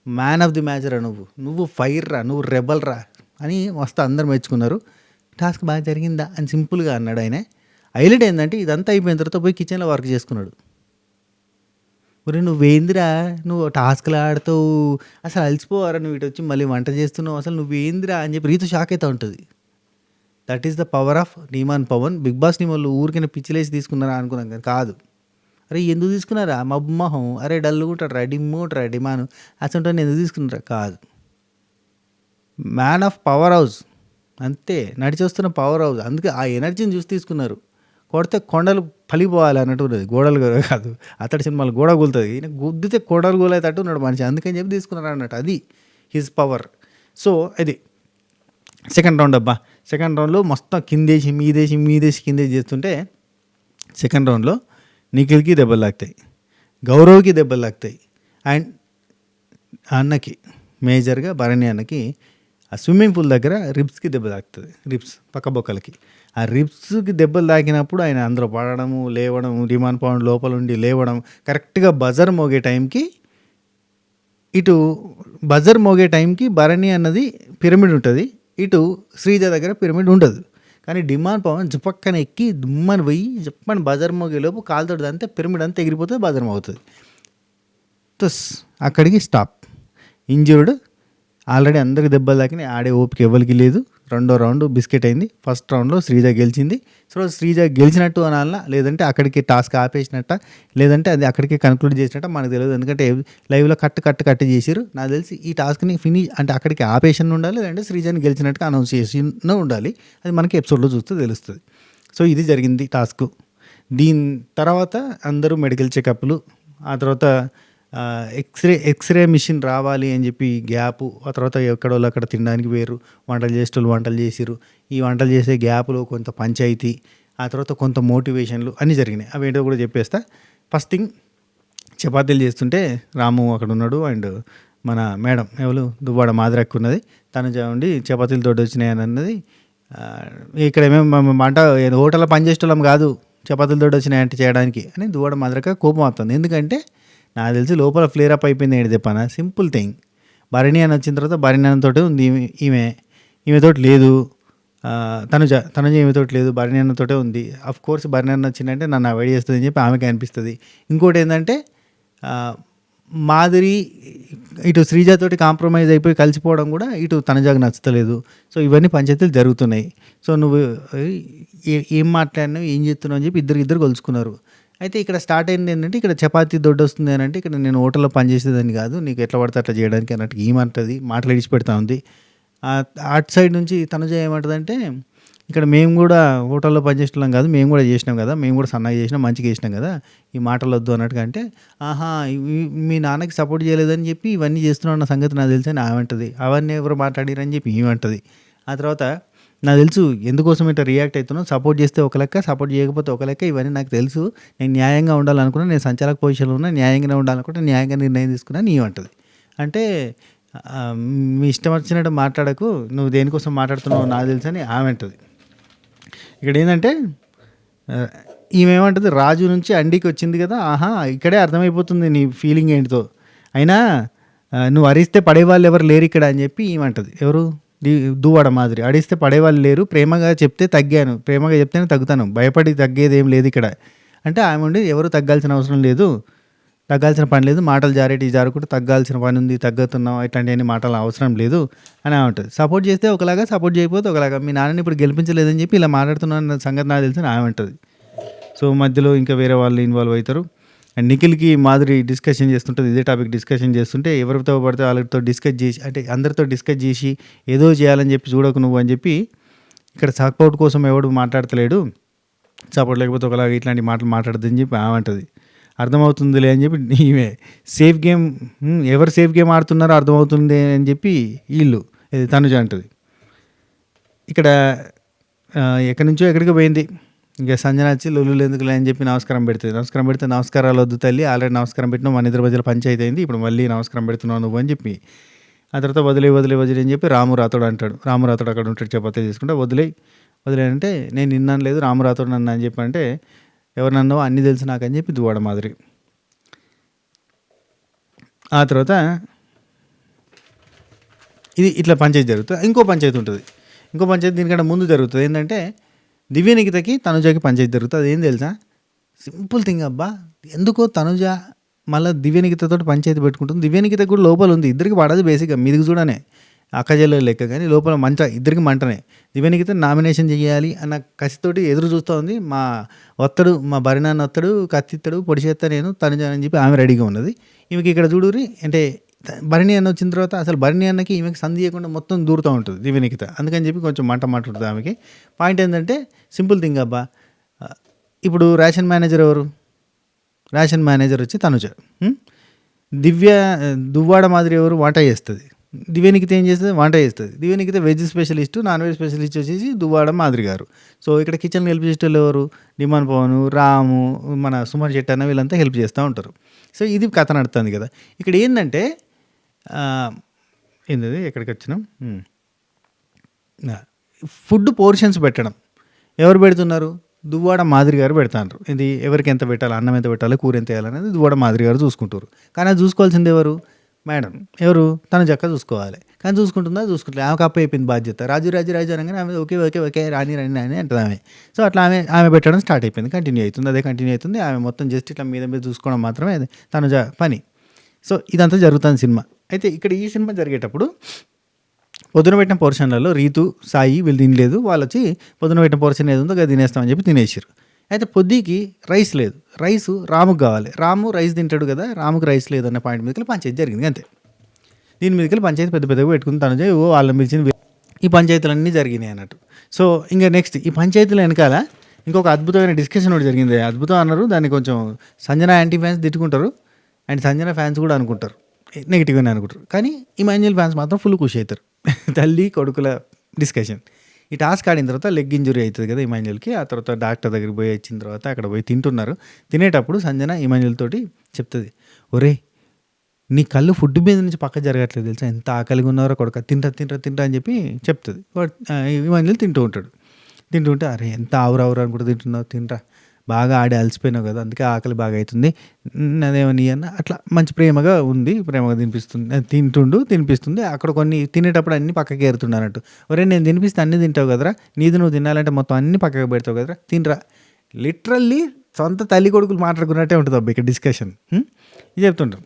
man of the match రా, నువ్వు ఫైర్ రా, నువ్వు రెబల్ రా అని వస్తే అందరు మెచ్చుకున్నారు. టాస్క్ బాగా జరిగిందా అని సింపుల్గా అన్నాడు ఆయన. హైలైట్ ఏంటంటే ఇదంతా అయిపోయిన తర్వాత పోయి కిచెన్లో వర్క్ చేసుకున్నాడు. మరి నువ్వేందిరా, నువ్వు టాస్క్లు ఆడుతావు, అసలు అలసిపోవారా, నువ్వు ఇటు వచ్చి మళ్ళీ వంట చేస్తున్నావు, అసలు నువ్వేందిరా అని చెప్పి రీతు షాక్ అవుతూ ఉంటుంది. That is the power of demand Pawan. Bigg Boss ని వాళ్ళు ఊరికైనా పిచ్చిలేసి తీసుకున్నారా అనుకున్నాం కానీ కాదు. అరే ఎందుకు తీసుకున్నారా మబ్బమహం, అరే డల్గా ఉంటాడు రా, డిమ్ము ఉంటారా డిమాను, అసలు ఎందుకు తీసుకున్నారా కాదు. మ్యాన్ ఆఫ్ పవర్ హౌస్, అంతే, నడిచి వస్తున్న పవర్ హౌస్. అందుకే ఆ ఎనర్జీని చూసి తీసుకున్నారు. కొడితే కొండలు పలిపోవాలి అన్నట్టు ఉన్నది, గోడలు కాదు. అతడి సినిమాలు గోడ కూలుతుంది, ఈయన గుద్దితే కొండలు కూలేటట్టు ఉన్నాడు మనిషి, అందుకని చెప్పి తీసుకున్నారు అన్నట్టు. అది హిజ్ పవర్. సో ఇది సెకండ్ రౌండ్ అబ్బా. సెకండ్ రౌండ్లో మొత్తం కిందేసి మీదేసి కిందేసి చేస్తుంటే సెకండ్ రౌండ్లో నిఖిల్కి దెబ్బలు తాకుతాయి, గౌరవ్కి దెబ్బలు తాకుతాయి, అండ్ అన్నకి మేజర్గా భరణి అన్నకి ఆ స్విమ్మింగ్ పూల్ దగ్గర రిబ్స్కి దెబ్బ తాకుతుంది, రిబ్స్ పక్క బొక్కలకి. ఆ రిబ్స్కి దెబ్బలు తాకినప్పుడు ఆయన అందులో పడడము, లేవడం, డిమాండ్ పవన్ లోపల ఉండి లేవడం, కరెక్ట్గా బజర్ మోగే టైంకి భరణి అన్నది పిరమిడ్ ఉంటుంది, ఇటు శ్రీజ దగ్గర పిరమిడ్ ఉండదు. కానీ డిమాండ్ పవన్ జుపక్కన ఎక్కి దుమ్మని పోయి చెప్పని బజార్ మోగేలోపు కాలుతోటి అంతే పిరమిడ్ అంతా ఎగిరిపోతుంది, బజార్ మోగుతుంది. తుస్ అక్కడికి స్టాప్. ఇంజ్యూర్డ్, ఆల్రెడీ అందరికి దెబ్బలు తాకినాయి, ఆడే ఓపిక ఎవరికి లేదు. రెండో రౌండ్ బిస్కెట్ అయింది. ఫస్ట్ రౌండ్లో శ్రీజ గెలిచింది. సో శ్రీజ గెలిచినట్టు అనాలనా, లేదంటే అక్కడికి టాస్క్ ఆపేసినట్ట, లేదంటే అది అక్కడికి కన్క్లూడ్ చేసినట్ట మనకు తెలియదు. ఎందుకంటే లైవ్లో కట్ చేసిరు. నాకు తెలిసి ఈ టాస్క్ని ఫినిష్ అంటే అక్కడికి ఆపేషన్ ఉండాలి, లేదంటే శ్రీజని గెలిచినట్టుగా అనౌన్స్ చేసిన ఉండాలి. అది మనకి ఎపిసోడ్లో చూస్తే తెలుస్తుంది. సో ఇది జరిగింది టాస్క్. దీని తర్వాత అందరూ మెడికల్ చెకప్లు, ఆ తర్వాత ఎక్స్రే మిషన్ రావాలి అని చెప్పి గ్యాపు, ఆ తర్వాత ఎక్కడోళ్ళు అక్కడ తినడానికి వేరు, వంటలు చేసేటోళ్ళు వంటలు చేసిరు. ఈ వంటలు చేసే గ్యాప్లో కొంత పంచాయతీ, ఆ తర్వాత కొంత మోటివేషన్లు అన్నీ జరిగినాయి. అవి ఏంటో కూడా చెప్పేస్తా. ఫస్ట్ థింగ్, చపాతీలు చేస్తుంటే రాము అక్కడ ఉన్నాడు, అండ్ మన మేడం ఎవరు దువ్వాడ మాదిరక్కు ఉన్నది, తను ఉండి చపాతీలు తోటి వచ్చినాయని అన్నది. ఇక్కడ ఏమేమి వంట హోటల్లో పనిచేసేటోళ్ళం కాదు, చపాతీలు తోటి వచ్చినాయంటే చేయడానికి అని దువ్వాడ మాదిరక్క కోపం అవుతుంది. ఎందుకంటే నాకు తెలిసి లోపల ఫ్లేర్ అప్ అయిపోయింది. ఏంటి చెప్పానా, సింపుల్ థింగ్. భరణి అని వచ్చిన తర్వాత భరణి అన్నతోటి ఉంది ఈమెతోటి లేదు. తనుజ ఈమెతోటి లేదు, భరణి అన్నతోటే ఉంది. అఫ్ కోర్స్ భరణి అన్న వచ్చిందంటే నన్ను అవాయిడ్ చేస్తుంది అని చెప్పి ఆమెకి అనిపిస్తుంది. ఇంకోటి ఏంటంటే మాధురి ఇటు శ్రీజతోటి కాంప్రమైజ్ అయిపోయి కలిసిపోవడం కూడా ఇటు తనుజకు నచ్చలేదు. సో ఇవన్నీ పంచాయతీలు జరుగుతున్నాయి. సో నువ్వు ఏం మాట్లాడినావు, ఏం చేస్తున్నావు అని చెప్పి ఇద్దరు కలుసుకున్నారు. అయితే ఇక్కడ స్టార్ట్ అయింది ఏంటంటే, ఇక్కడ చపాతీ దొడ్డు వస్తుంది అని అంటే, ఇక్కడ నేను హోటల్లో పనిచేసేదని కాదు, నీకు ఎట్లా పడితే అట్లా చేయడానికి అన్నట్టు ఏమంటుంది, మాట్లాడిచి పెడతా ఉంది. అటు సైడ్ నుంచి తనుజ ఏమంటుందంటే, ఇక్కడ మేము కూడా హోటల్లో పనిచేస్తున్నాం కాదు, మేము కూడా చేసినాం కదా, మేము కూడా సన్నగా చేసినాం, మంచిగా చేసినాం కదా, ఈ మాటలు వద్దు అన్నట్టుగా. అంటే ఆహా మీ నాన్నకి సపోర్ట్ చేయలేదని చెప్పి ఇవన్నీ చేస్తున్నావు అన్న సంగతి నాకు తెలుసు అని ఆమెంటది. అవన్నీ ఎవరు మాట్లాడిరని చెప్పి ఏమంటుంది. ఆ తర్వాత నాకు తెలుసు ఎందుకోసం ఇట్లా రియాక్ట్ అవుతున్నావు, సపోర్ట్ చేస్తే ఒక లెక్క, సపోర్ట్ చేయకపోతే ఒక లెక్క, ఇవన్నీ నాకు తెలుసు. నేను న్యాయంగా ఉండాలనుకున్నా, నేను సంచాలక పొజిషన్లో ఉన్నా, న్యాయంగానే ఉండాలనుకుంటే న్యాయంగా నిర్ణయం తీసుకున్నా నీ అంటుంది. అంటే మీ ఇష్టం వచ్చినట్టు మాట్లాడకు, నువ్వు దేనికోసం మాట్లాడుతున్నావు నాకు తెలుసు అని ఆమె అంటుంది. ఇక్కడ ఏంటంటే ఈమెమంటుంది, రాజు నుంచి అండికి వచ్చింది కదా, ఆహా ఇక్కడే అర్థమైపోతుంది నీ ఫీలింగ్ ఏంటితో, అయినా నువ్వు అరిస్తే పడేవాళ్ళు ఎవరు లేరు ఇక్కడ అని చెప్పి ఏమంటుంది. ఎవరు, దువ్వాడ మాదిరి. అడిస్తే పడేవాళ్ళు లేరు, ప్రేమగా చెప్తే తగ్గాను, ప్రేమగా చెప్తేనే తగ్గుతాను, భయపడి తగ్గేది ఏం లేదు ఇక్కడ అంటే ఆమె ఉండి ఎవరు తగ్గాల్సిన అవసరం లేదు, తగ్గాల్సిన పని లేదు, మాటలు జారేటి జారుకుంటూ తగ్గాల్సిన పని ఉంది, తగ్గుతున్నావు, ఇట్లాంటి మాటలు అవసరం లేదు అని ఉంటుంది. సపోర్ట్ చేస్తే ఒకలాగా, సపోర్ట్ చేయకపోతే ఒకలాగా. మీ నాన్నని ఇప్పుడు గెలిపించలేదని చెప్పి ఇలా మాట్లాడుతున్న సంగతి నాకు తెలిసి ఆమె ఉంటుంది. సో మధ్యలో ఇంకా వేరే వాళ్ళు ఇన్వాల్వ్ అవుతారు. అండ్ నిఖిల్కి మాదిరి డిస్కషన్ చేస్తుంటుంది, ఇదే టాపిక్ డిస్కషన్ చేస్తుంటే ఎవరితో పడితే వాళ్ళతో డిస్కస్ చేసి, అంటే అందరితో డిస్కస్ చేసి ఏదో చేయాలని చెప్పి చూడకు నువ్వు అని చెప్పి, ఇక్కడ సపోర్ట్ కోసం ఎవడు మాట్లాడతలేడు, సపోర్ట్ లేకపోతే ఒకలాగా ఇట్లాంటి మాటలు మాట్లాడదని చెప్పి ఆమంటుంది. అర్థమవుతుందిలే అని చెప్పి ఈమె సేఫ్ గేమ్, ఎవరు సేఫ్ గేమ్ ఆడుతున్నారో అర్థమవుతుంది అని చెప్పి వీళ్ళు ఇది తనుజ అంటుంది. ఇక్కడ ఎక్కడి నుంచో ఎక్కడికి పోయింది, ఇంకా సంజన వచ్చి లొల్లు ఎందుకులే అని చెప్పి నమస్కారం పెడితే నమస్కారాలు వద్దు తల్లి, ఆల్రెడీ నమస్కారం పెట్టినావు, మన ఇద్దరి మధ్యలో పంచాయతీ అయింది, ఇప్పుడు మళ్ళీ నమస్కారం పెడుతున్నావు నువ్వు అని చెప్పి. ఆ తర్వాత వదిలే అని చెప్పి రాము రాతోడు అంటాడు. రాము రాతోడు అక్కడ ఉంటాడు, చపాతీ తీసుకుంటే వదిలే అంటే నేను నిన్నాను లేదు, రాము రాతోడు నన్ను అని చెప్పి అంటే, ఎవరు నన్నో అన్నీ తెలుసు నాకు అని చెప్పి దువ్వాడ మాదిరి. ఆ తర్వాత ఇది ఇట్లా పంచాయతీ జరుగుతుంది. ఇంకో పంచాయతీ ఉంటుంది, ఇంకో పంచాయతీ దీనికంటే ముందు జరుగుతుంది. ఏంటంటే దివ్యనికితకి తనుజకి పంచాయతీ జరుగుతుంది. అదేం తెలుసా, సింపుల్ థింగ్ అబ్బా. ఎందుకో తనుజ మళ్ళీ దివ్యనికితతో పంచాయతీ పెట్టుకుంటుంది. దివ్యనికిత కూడా లోపల ఉంది, ఇద్దరికి పడదు బేసిక్గా, మీదికి చూడనే అక్కజల్లో లెక్క, కానీ లోపల ఇద్దరికి మంటనే. దివ్యనికిత నామినేషన్ చేయాలి అన్న కసితోటి ఎదురు చూస్తూ ఉంది. మా భరినాన్న ఒత్తడు, కత్తిత్తడు, పొడి చేస్తా నేను తనుజ అని చెప్పి ఆమె రెడీగా ఉన్నది. ఈమెకి ఇక్కడ చూడురి అంటే భరణి అన్న వచ్చిన తర్వాత అసలు భరణి అన్నకి ఈమెకి సంధి చేయకుండా మొత్తం దూరుతూ ఉంటుంది దివ్యనికిత. అందుకని చెప్పి కొంచెం మంట ఉంటుంది ఆమెకి. పాయింట్ ఏంటంటే సింపుల్ థింగ్ అబ్బా. ఇప్పుడు రేషన్ మేనేజర్ ఎవరు, రేషన్ మేనేజర్ వచ్చి తనుజ. దువ్వాడ మాదిరి ఎవరు, వంట చేస్తుంది. దివ్యనికిత ఏం చేస్తుంది, వంట చేస్తుంది. దివ్యనికిత veg specialist, non veg specialist వచ్చేసి దువ్వాడ మాదిరి గారు. సో ఇక్కడ కిచెన్ హెల్ప్ చేసేటోళ్ళు ఎవరు, డిమాండ్ పవన్, రాము, మన సుమన్ శెట్టి అన్న వీళ్ళంతా హెల్ప్ చేస్తూ ఉంటారు. సో ఇది కథ నడుస్తుంది కదా. ఇక్కడ ఏంటంటే ఏంటది ఎక్కడికి వచ్చినాం, ఫుడ్ పోర్షన్స్ పెట్టడం. ఎవరు పెడుతున్నారు, దువ్వాడ మాదిరి గారు పెడతారు. ఇది ఎవరికి ఎంత పెట్టాలి, అన్నం ఎంత పెట్టాలి, కూర ఎంత వేయాలి అనేది దువ్వాడ మాదిరి గారు చూసుకుంటారు. కానీ అది చూసుకోవాల్సింది ఎవరు, మేడం ఎవరు, తనుజక్క చూసుకోవాలి. కానీ చూసుకుంటలేదు. ఆమెకు అప్ప అయిపోయింది బాధ్యత. రాజు రాజు రాజు అనగానే ఆమె ఓకే ఓకే ఓకే రాని రాని రాని అంటుంది ఆమె. సో అట్లా ఆమె పెట్టడం స్టార్ట్ అయిపోయింది. అదే కంటిన్యూ అవుతుంది. ఆమె మొత్తం జస్ట్ ఇట్లా మీద చూసుకోవడం మాత్రమే అది తనుజ పని. సో ఇదంతా జరుగుతుంది సినిమా. అయితే ఇక్కడ ఈ సినిమా జరిగేటప్పుడు పొద్దున పెట్టిన పోర్షన్లలో రీతు, సాయి వీళ్ళు తినలేదు. వాళ్ళు వచ్చి పొద్దున పెట్టిన పోర్షన్ ఏది ఉందో అది తినేస్తామని చెప్పి తినేసారు. అయితే పొద్దుకి రైస్ లేదు. రైస్ రాముకు కావాలి. రాము రైస్ తింటాడు కదా, రాముకు రైస్ లేదు అన్న పాయింట్ మీదకి పంచాయతీ జరిగింది అంతే. దీని మీదకి పంచాయతీ పెద్ద పెద్దగా పెట్టుకుని తనుజ వాళ్ళని పిలిచింది. ఈ పంచాయతీలన్నీ జరిగినాయి అన్నట్టు. సో ఇంకా నెక్స్ట్ ఈ పంచాయతీల వెనకాల ఇంకొక అద్భుతమైన డిస్కషన్ ఒకటి జరిగింది. అద్భుతం అన్నారు. దాన్ని కొంచెం సంజన యాంటీ ఫ్యాన్స్ తిట్టుకుంటారు అండ్ సంజన ఫ్యాన్స్ కూడా అనుకుంటారు నెగిటివ్గానే అనుకుంటారు. కానీ ఇమాన్యుయల్ ఫ్యాన్స్ మాత్రం ఫుల్ ఖుషి అవుతారు. తల్లి కొడుకుల డిస్కషన్. ఈ టాస్క్ ఆడిన తర్వాత లెగ్ ఇంజురీ అవుతుంది కదా ఇమాన్యుయల్కి. ఆ తర్వాత డాక్టర్ దగ్గరికి పోయి వచ్చిన తర్వాత అక్కడ పోయి తింటున్నారు. తినేటప్పుడు సంజన ఇమాన్యుయల్ తోటి చెప్తుంది, ఒరే నీ కళ్ళు ఫుడ్ మీద నుంచి పక్క జరగట్లేదు తెలుసా, ఎంత ఆకలిగా ఉన్నారో కొడుక, తింటా అని చెప్పి చెప్తుంది. ఇమాన్యుయల్ తింటూ ఉంటే అరే ఎంత ఆవురు అనుకుంటూ తింటున్నావు, తింటా బాగా ఆడి అలసిపోయినావు కదా, అందుకే ఆకలి బాగా అవుతుంది, అదేమని అన్న అట్లా మంచి ప్రేమగా తినిపిస్తుంది. అక్కడ కొన్ని తినేటప్పుడు అన్ని పక్కకి ఏరుతుండ అన్నట్టు. ఒరే నేను తినిపిస్తే అన్నీ తింటావు కదరా, నీది నువ్వు తినాలంటే మొత్తం అన్ని పక్కకి పెడతావు కదరా, తినరా. లిటరల్లీ సొంత తల్లి కొడుకులు మాట్లాడుకున్నట్టే ఉంటుంది అబ్బా ఇక్కడ డిస్కషన్. ఇది చెప్తుంటారు.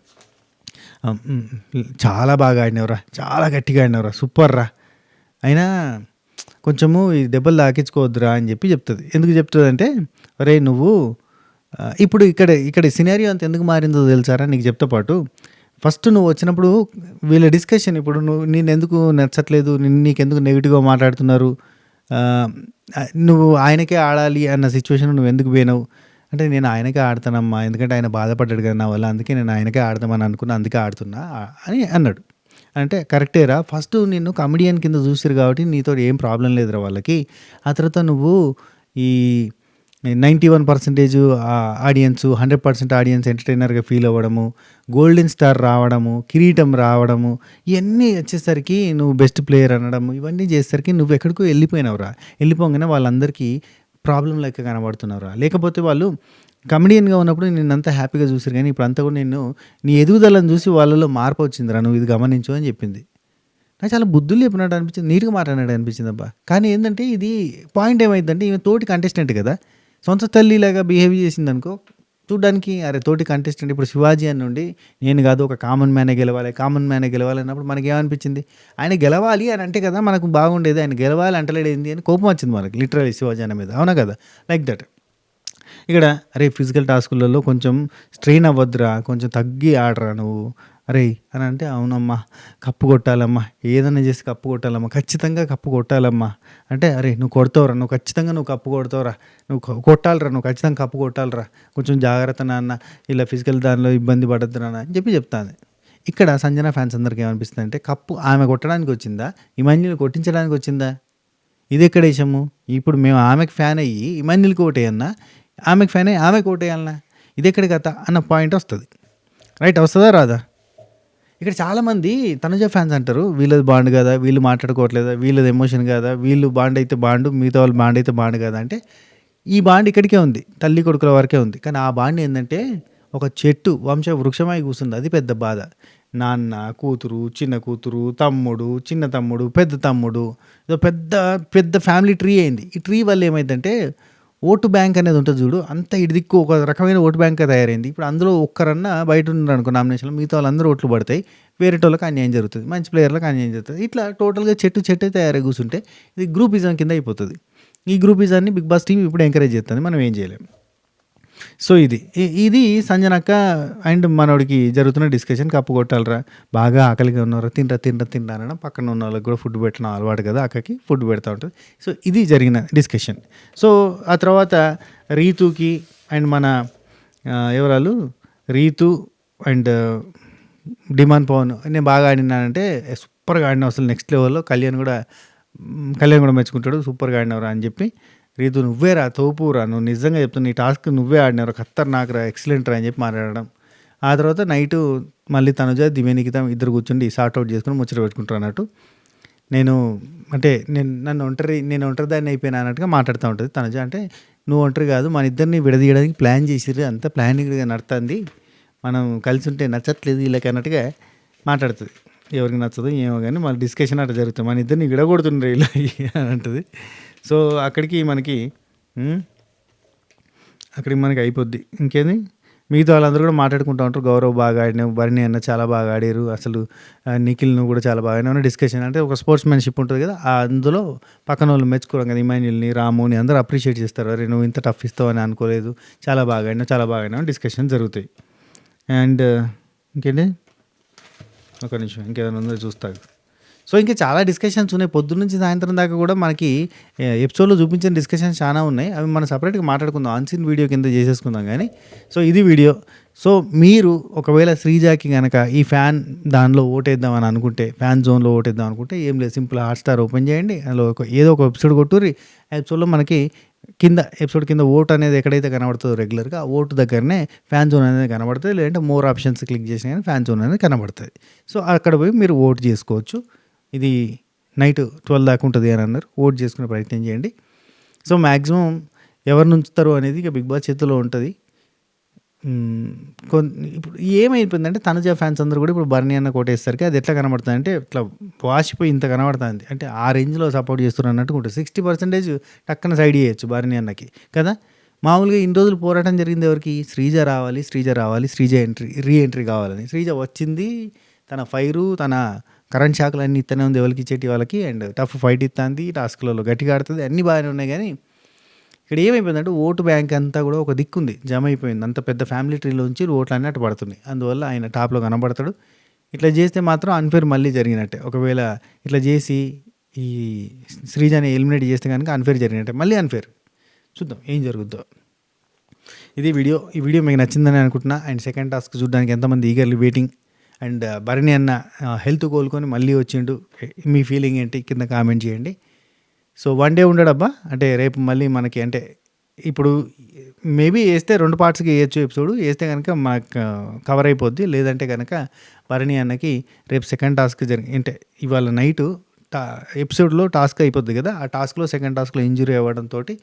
చాలా బాగా ఆడినవరా, చాలా గట్టిగా ఆడినవరా, సూపర్ రా, అయినా కొంచెము ఈ దెబ్బలు తాకించుకోవద్దురా అని చెప్పి చెప్తుంది. ఎందుకు చెప్తుంది అంటే, అరే నువ్వు ఇప్పుడు ఇక్కడ సినారియో అంత ఎందుకు మారిందో తెలుసారా నీకు చెప్తా పాటు. ఫస్ట్ నువ్వు వచ్చినప్పుడు వీళ్ళ డిస్కషన్, ఇప్పుడు నేను ఎందుకు నచ్చట్లేదు, నీకెందుకు నెగిటివ్గా మాట్లాడుతున్నారు, నువ్వు ఆయనకే ఆడాలి అన్న సిచ్యువేషన్ నువ్వు ఎందుకు పోయినావు అంటే, నేను ఆయనకే ఆడతానమ్మా, ఎందుకంటే ఆయన బాధపడ్డాడు కదా నా వల్ల, అందుకే నేను ఆయనకే ఆడతామని అనుకున్నా, అందుకే ఆడుతున్నా అని అన్నాడు. అంటే కరెక్టేరా, ఫస్ట్ నిన్ను కమెడియన్ కింద చూసారు కాబట్టి నీతో ఏం ప్రాబ్లం లేదురా వాళ్ళకి. ఆ తర్వాత నువ్వు ఈ 91% ఆడియన్స్, 100% ఆడియన్స్ ఎంటర్టైనర్గా ఫీల్ అవ్వడము, గోల్డెన్ స్టార్ రావడము, కిరీటం రావడము, ఇవన్నీ వచ్చేసరికి నువ్వు బెస్ట్ ప్లేయర్ అనడము, ఇవన్నీ చేసేసరికి నువ్వు ఎక్కడికో వెళ్ళిపోగానే వాళ్ళందరికీ ప్రాబ్లం లెక్క కనబడుతున్నారా. లేకపోతే వాళ్ళు కమెడియన్గా ఉన్నప్పుడు నిన్నంతా హ్యాపీగా చూసారు, కానీ ఇప్పుడు అంతా కూడా నీ ఎదుగుదలను చూసి వాళ్ళలో మార్పు వచ్చిందిరా, నువ్వు ఇది గమనించు అని చెప్పింది. నాకు చాలా బుద్ధులు చెప్పినట్టు అనిపించింది, నీట్గా మాట్లాడినట్టు అనిపించింది అబ్బా. కానీ ఏంటంటే ఇది పాయింట్ ఏమైందంటే, ఈమె తోటి కంటెస్టెంట్ కదా, సొంత తల్లిలాగా బిహేవ్ చేసింది అనుకో చూడ్డానికి. అరే తోటి కంటెస్టెంట్, ఇప్పుడు శివాజీ అని నుండి నేను కాదు ఒక కామన్ మ్యానే గెలవాలి అన్నప్పుడు మనకి ఏమనిపించింది, ఆయన గెలవాలి అని అంటే కదా మనకు బాగుండేది, ఆయన గెలవాలి అంటలేడు ఏంది అని కోపం వచ్చింది మనకి లిటరలీ శివాజీ అన్న మీద, అవునా కదా. లైక్ దట్ ఇక్కడ అరే ఫిజికల్ టాస్కులలో కొంచెం స్ట్రెయిన్ అవ్వద్దురా, కొంచెం తగ్గి ఆడరా నువ్వు అరే అని అంటే, అవునమ్మా కప్పు కొట్టాలమ్మా, ఏదైనా చేసి కప్పు కొట్టాలమ్మా, ఖచ్చితంగా కప్పు కొట్టాలమ్మా అంటే, అరే నువ్వు కొడతావురా, నువ్వు ఖచ్చితంగా నువ్వు కప్పు కొడతావురా, నువ్వు కొట్టాలరా, నువ్వు ఖచ్చితంగా కప్పు కొట్టాలరా, కొంచెం జాగ్రత్త నాన్న, ఇలా ఫిజికల్ దానిలో ఇబ్బంది పడద్దు నాన్న అని చెప్పి చెప్తాను. ఇక్కడ సంజన ఫ్యాన్స్ అందరికీ ఏమనిపిస్తుంది అంటే, కప్పు ఆమె కొట్టడానికి వచ్చిందా, ఇమాన్యుల్ని కొట్టించడానికి వచ్చిందా, ఇది ఎక్కడ వేసాము. ఇప్పుడు మేము ఆమెకు ఫ్యాన్ అయ్యి ఇమాన్యుల్కి ఓటేయన్నా, ఆమెకు ఫ్యాన్ అయ్యి ఆమెకు ఓటేయాలన్నా, ఇది ఎక్కడి కథ అన్న పాయింట్ వస్తుంది. రైట్, వస్తుందా రాదా. ఇక్కడ చాలామంది తనుజ ఫ్యాన్స్ అంటారు, వీళ్ళది బాండ్ కదా, వీళ్ళు మాట్లాడుకోవట్లేదా, వీళ్ళది ఎమోషన్ కదా, వీళ్ళు బాండ్ అయితే బాండు, మిగతా వాళ్ళు బాండ్ అయితే బాండ్ కదా అంటే, ఈ బాండ్ ఇక్కడికే ఉంది, తల్లి కొడుకుల వరకే ఉంది. కానీ ఆ బాండ్ ఏంటంటే ఒక చెట్టు వృక్షమై కూర్చుంది, అది పెద్ద బాధ. నాన్న కూతురు, చిన్న కూతురు, తమ్ముడు, చిన్న తమ్ముడు, పెద్ద తమ్ముడు, ఇదో పెద్ద పెద్ద ఫ్యామిలీ ట్రీ అయింది. ఈ ట్రీ వల్ల ఏమైందంటే ఓటు బ్యాంక్ అనేది ఉంటుంది చూడు, అంత ఇటు దిక్కు ఒక రకమైన ఓటు బ్యాంక్ తయారైంది. ఇప్పుడు అందులో ఒక్కరన్నా బయట ఉన్నారు అనుకో నామినేషన్లో, మిగతా వాళ్ళందరూ ఓట్లు పడతాయి, వేరే వాళ్ళకి అన్యాయం జరుగుతుంది, మంచి ప్లేయర్లకు అన్యాయం జరుగుతుంది. ఇట్లా టోటల్గా చెట్టు తయారై కూర్చుంటే ఇది గ్రూపిజం కింద అయిపోతుంది. ఈ గ్రూపిజాన్ని బిగ్ బాస్ టీం ఇప్పుడు ఎంకరేజ్ చేస్తుంది, మనం ఏం చేయలేం. సో ఇది సంజనక్క అండ్ మనోడికి జరుగుతున్న డిస్కషన్. కప్పు కొట్టాలరా, బాగా ఆకలిగా ఉన్నారా, తింటా అనడం, పక్కన ఉన్న వాళ్ళకి కూడా ఫుడ్ పెట్టడం అలవాటు కదా, అక్కకి ఫుడ్ పెడతా ఉంటుంది. సో ఇది జరిగిన డిస్కషన్. సో ఆ తర్వాత రీతుకి అండ్ మన ఎవరాలు రీతు అండ్ డిమాండ్ పవన్, నేను బాగా ఆడినానంటే సూపర్గా ఆడినా, అసలు నెక్స్ట్ లెవెల్లో కళ్యాణ్ కూడా మెచ్చుకుంటాడు, సూపర్గా ఆడినవరా అని చెప్పి. రీతు నువ్వేరా తోపురా, నువ్వు నిజంగా చెప్తున్నా, నీ టాస్క్ నువ్వే ఆడినారు, ఖతర్నాక్ రా, ఎక్సలెంట్ రా అని చెప్పి మాట్లాడడం. ఆ తర్వాత నైటు మళ్ళీ తనుజ దివ్యనికిత ఇద్దరు కూర్చుండి సార్ట్అవుట్ చేసుకుని ముచ్చట పెట్టుకుంటారు అన్నట్టు. నేను ఒంటరి దాన్ని అయిపోయినా అన్నట్టుగా మాట్లాడుతూ ఉంటుంది తనుజ. అంటే నువ్వు ఒంటరి కాదు, మన ఇద్దరిని విడదీయడానికి ప్లాన్ చేసిర్రు, అంతా ప్లానింగ్గా నడుతుంది, మనం కలిసి ఉంటే నచ్చట్లేదు వీళ్ళకి అన్నట్టుగా మాట్లాడుతుంది. ఎవరికి నచ్చదో ఏమో గానీ మళ్ళీ డిస్కషన్ అట్లా జరుగుతుంది. మన ఇద్దరిని విడగొడుతుండ్రు ఈళ్ళు అని అంటది. సో, అక్కడికి మనకి హ్మ్. అక్కడికి మనకి అయిపోద్ది. ఇంకేంది మిగతా వాళ్ళందరూ కూడా మాట్లాడుకుంటా ఉంటారు. గౌరవ్ బాగా ఆడినావు, భరణి అన్న చాలా బాగా ఆడారు, అసలు నిఖిల్ నువ్వు కూడా చాలా బాగా ఆడినావు డిస్కషన్. అంటే ఒక స్పోర్ట్స్‌మెన్‌షిప్ ఉంటది కదా! అందులో పక్కనోళ్ళు మెచ్చుకోవడం కదా! ఇమాన్యుల్‌ని, రాముని అందరూ అప్రిషియేట్ చేస్తారు. అరే! నువ్వు ఇంత టఫ్ ఇస్తావని అనుకోలేదు. చాలా బాగా ఆడినావు, చాలా బాగా ఆడినావు అని డిస్కషన్ జరుగుతాయి. అండ్ ఇంకేంటి ఒక నిమిషం ఇంకేమైనా ఉందో చూస్తా ఆగు. సో, ఇంకా చాలా డిస్కషన్స్ ఉన్నాయి. పొద్దున్నుంచి సాయంత్రం దాకా కూడా మనకి ఎపిసోడ్‌లో చూపించిన డిస్కషన్స్ చానా ఉన్నాయి. అవి మనం సెపరేట్‌గా మాట్లాడుకుందాం. అన్‌సీన్ వీడియో కింద చేసేసుకుందాం గానీ, సో, ఇది వీడియో. సో, మీరు ఒకవేళ శ్రీజాకి గనక ఈ ఫ్యాన్ దానిలో ఓటేద్దామని అనుకుంటే, ఫ్యాన్ జోన్‌లో ఓటేద్దాం అనుకుంటే ఏం లేదు, సింపుల్ హాట్‌స్టార్ ఓపెన్ చేయండి. అందులో ఏదో ఒక ఎపిసోడ్ కొట్టుర్రి. ఆ ఎపిసోడ్‌లో మనకి ఎపిసోడ్ కింద ఓట్ అనేది ఎక్కడైతే కనబడుతుందో రెగ్యులర్‌గా, ఆ ఓటు దగ్గరనే ఫ్యాన్ జోన్ అనేది కనబడుతది. లేదంటే మోర్ ఆప్షన్స్ క్లిక్ చేసినా గానీ ఫ్యాన్ జోన్ అనేది కనబడుతది. సో, అక్కడ పోయి మీరు ఓట్ చేసుకోవచ్చు. ఇది నైట్ 12 దాకా ఉంటుంది అని అన్నారు. ఓట్ చేసుకునే ప్రయత్నం చేయండి. సో, మాక్సిమం ఎవరిని ఉంచుతారు అనేది ఇక బిగ్ బాస్ చేతిలో ఉంటుంది. ఇప్పుడు ఏమైపోయిందంటే తనుజ ఫ్యాన్స్ అందరూ కూడా ఇప్పుడు బర్నీ అన్న కొట్టేసరికి అది ఎట్లా కనబడుతుందంటే ఇట్లా వాసిపోయి ఇంత కనబడుతుంది. అంటే ఆ రేంజ్లో సపోర్ట్ చేస్తున్నారు అన్నట్టుగా ఉంటుంది. 60% టక్కన సైడ్ చేయొచ్చు బర్నీ అన్నకి కదా! మామూలుగా ఇన్ని రోజులు పోరాటం జరిగింది ఎవరికి? శ్రీజ రావాలి, శ్రీజ రావాలి, శ్రీజ ఎంట్రీ కావాలని. శ్రీజ వచ్చింది, తన ఫైరు, తన కరెంట్ షాక్‌లన్నీ ఇత్తనే ఉంది ఎవరికి ఇచ్చేటి వాళ్ళకి. అండ్ టఫ్ ఫైట్ ఇత్తాంది, టాస్క్‌లలో గట్టిగా ఆడుతది, అన్నీ బాగానే ఉన్నాయి గానీ, ఇక్కడ ఏమైపోయిందంటే ఓటు బ్యాంక్ అంతా కూడా ఒక దిక్కుంది, జమ అయిపోయింది. అంత పెద్ద ఫ్యామిలీ ట్రీలోంచి ఓట్లన్నీ అటు పడుతున్నాయి. అందువల్ల ఆయన టాప్‌లో కనబడతాడు. ఇట్లా చేస్తే మాత్రం అన్‌ఫేర్ మళ్ళీ జరిగినట్టే. ఒకవేళ ఇట్లా చేసి ఈ శ్రీజని ఎలిమినేట్ చేస్తే గనుక అన్‌ఫేర్ జరిగినట్టే. మళ్ళీ అన్‌ఫేర్. చూద్దాం ఏం జరుగుద్దో. ఇది వీడియో. ఈ వీడియో మీకు నచ్చిందని అనుకుంటున్నా. అండ్ సెకండ్ టాస్క్ చూడడానికి ఎంతమంది ఈగర్లీ వెయిటింగ్. అండ్ భరణి అన్న హెల్త్ కోలుకొని మళ్ళీ వచ్చిండు. మీ ఫీలింగ్ ఏంటి కింద కామెంట్ చేయండి. సో, వన్ డే ఉండడబ్బా. అంటే రేపు మళ్ళీ మనకి అంటే ఇప్పుడు మేబీ ఏస్తే 2 పార్ట్స్‌కి ఏయొచ్చు ఎపిసోడ్. ఏస్తే గనక మాకు కవర్ అయిపోద్ది. లేదంటే గనక భరణి అన్నకి రేపు సెకండ్ టాస్క్ అంటే ఇవాళ నైటు ఎపిసోడ్‌లో టాస్క్ అయిపోద్ది కదా! ఆ టాస్క్‌లో సెకండ్ టాస్క్‌లో ఇంజ్యూరీ అవ్వడంతోటి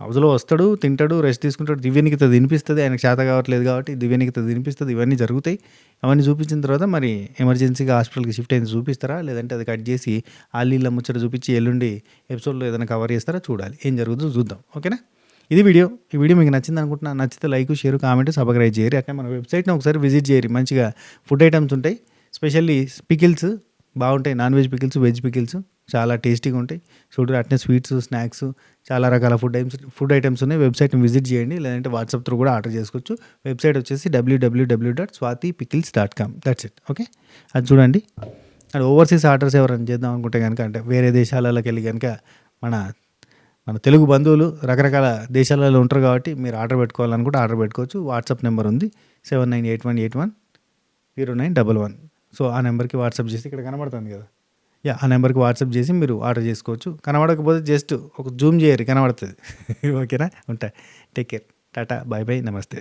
అవతల వస్తాడు, తింటాడు, రెస్ట్ తీసుకుంటాడు. దివ్యనికిత తినిపిస్తది. ఆయనకు చేత కావట్లేదు కాబట్టి దివ్యనికిత తినిపిస్తది. ఇవన్నీ జరుగుతాయి. అవన్నీ చూపించిన తర్వాత మరి ఎమర్జెన్సీగా హాస్పిటల్‌కి షిఫ్ట్ అయింది చూపిస్తారా? లేదంటే అది కట్ చేసి ఆళ్ళీళ్ళ ముచ్చట చూపించి ఎల్లుండి ఎపిసోడ్‌లో ఏదైనా కవర్ చేస్తారా? చూడాలి. ఏం జరుగుతుందో చూద్దాం. ఓకేనా? ఇది వీడియో. ఈ వీడియో మీకు నచ్చింది అనుకుంటున్నా. నచ్చితే లైక్, షేర్, కామెంట్, సబ్స్క్రైబ్ చేయరు. అట్లే మన వెబ్‌సైట్‌ని ఒకసారి విజిట్ చేయరు. మంచిగా ఫుడ్ ఐటమ్స్ ఉంటాయి. స్పెషల్లీ పికిల్స్ బాగుంటాయి. Non veg pickles, veg pickles చాలా టేస్టీగా ఉంటాయి. చూడు అట్నే స్వీట్స్, స్నాక్స్ చాలా రకాల ఫుడ్ ఐటమ్స్ ఉన్నాయి. వెబ్సైట్‌ని విజిట్ చేయండి. లేదంటే వాట్సాప్ త్రూ కూడా ఆర్డర్ చేసుకోవచ్చు. వెబ్సైట్ వచ్చేసి www.swatipickles.com. That's it. ఓకే, అది చూడండి. అండ్ ఓవర్సీస్ ఆర్డర్స్ ఎవరైనా చేద్దాం అనుకుంటే కనుక, అంటే వేరే దేశాలలోకి వెళ్ళి కనుక మన మన తెలుగు బంధువులు రకరకాల దేశాలలో ఉంటారు కాబట్టి మీరు ఆర్డర్ పెట్టుకోవాలనుకుంటే ఆర్డర్ పెట్టుకోవచ్చు. వాట్సాప్ నెంబర్ ఉంది 7981810911. సో, ఆ నెంబర్కి వాట్సాప్ చేసి ఇక్కడ కనబడుతుంది కదా, ఆ నెంబర్కి వాట్సాప్ చేసి మీరు ఆర్డర్ చేసుకోవచ్చు. కనబడకపోతే జస్ట్ ఒక జూమ్ చేయరు, కనబడుతుంది. ఓకేనా? ఉంటా. Take care. టాటా, బాయ్ బాయ్, నమస్తే.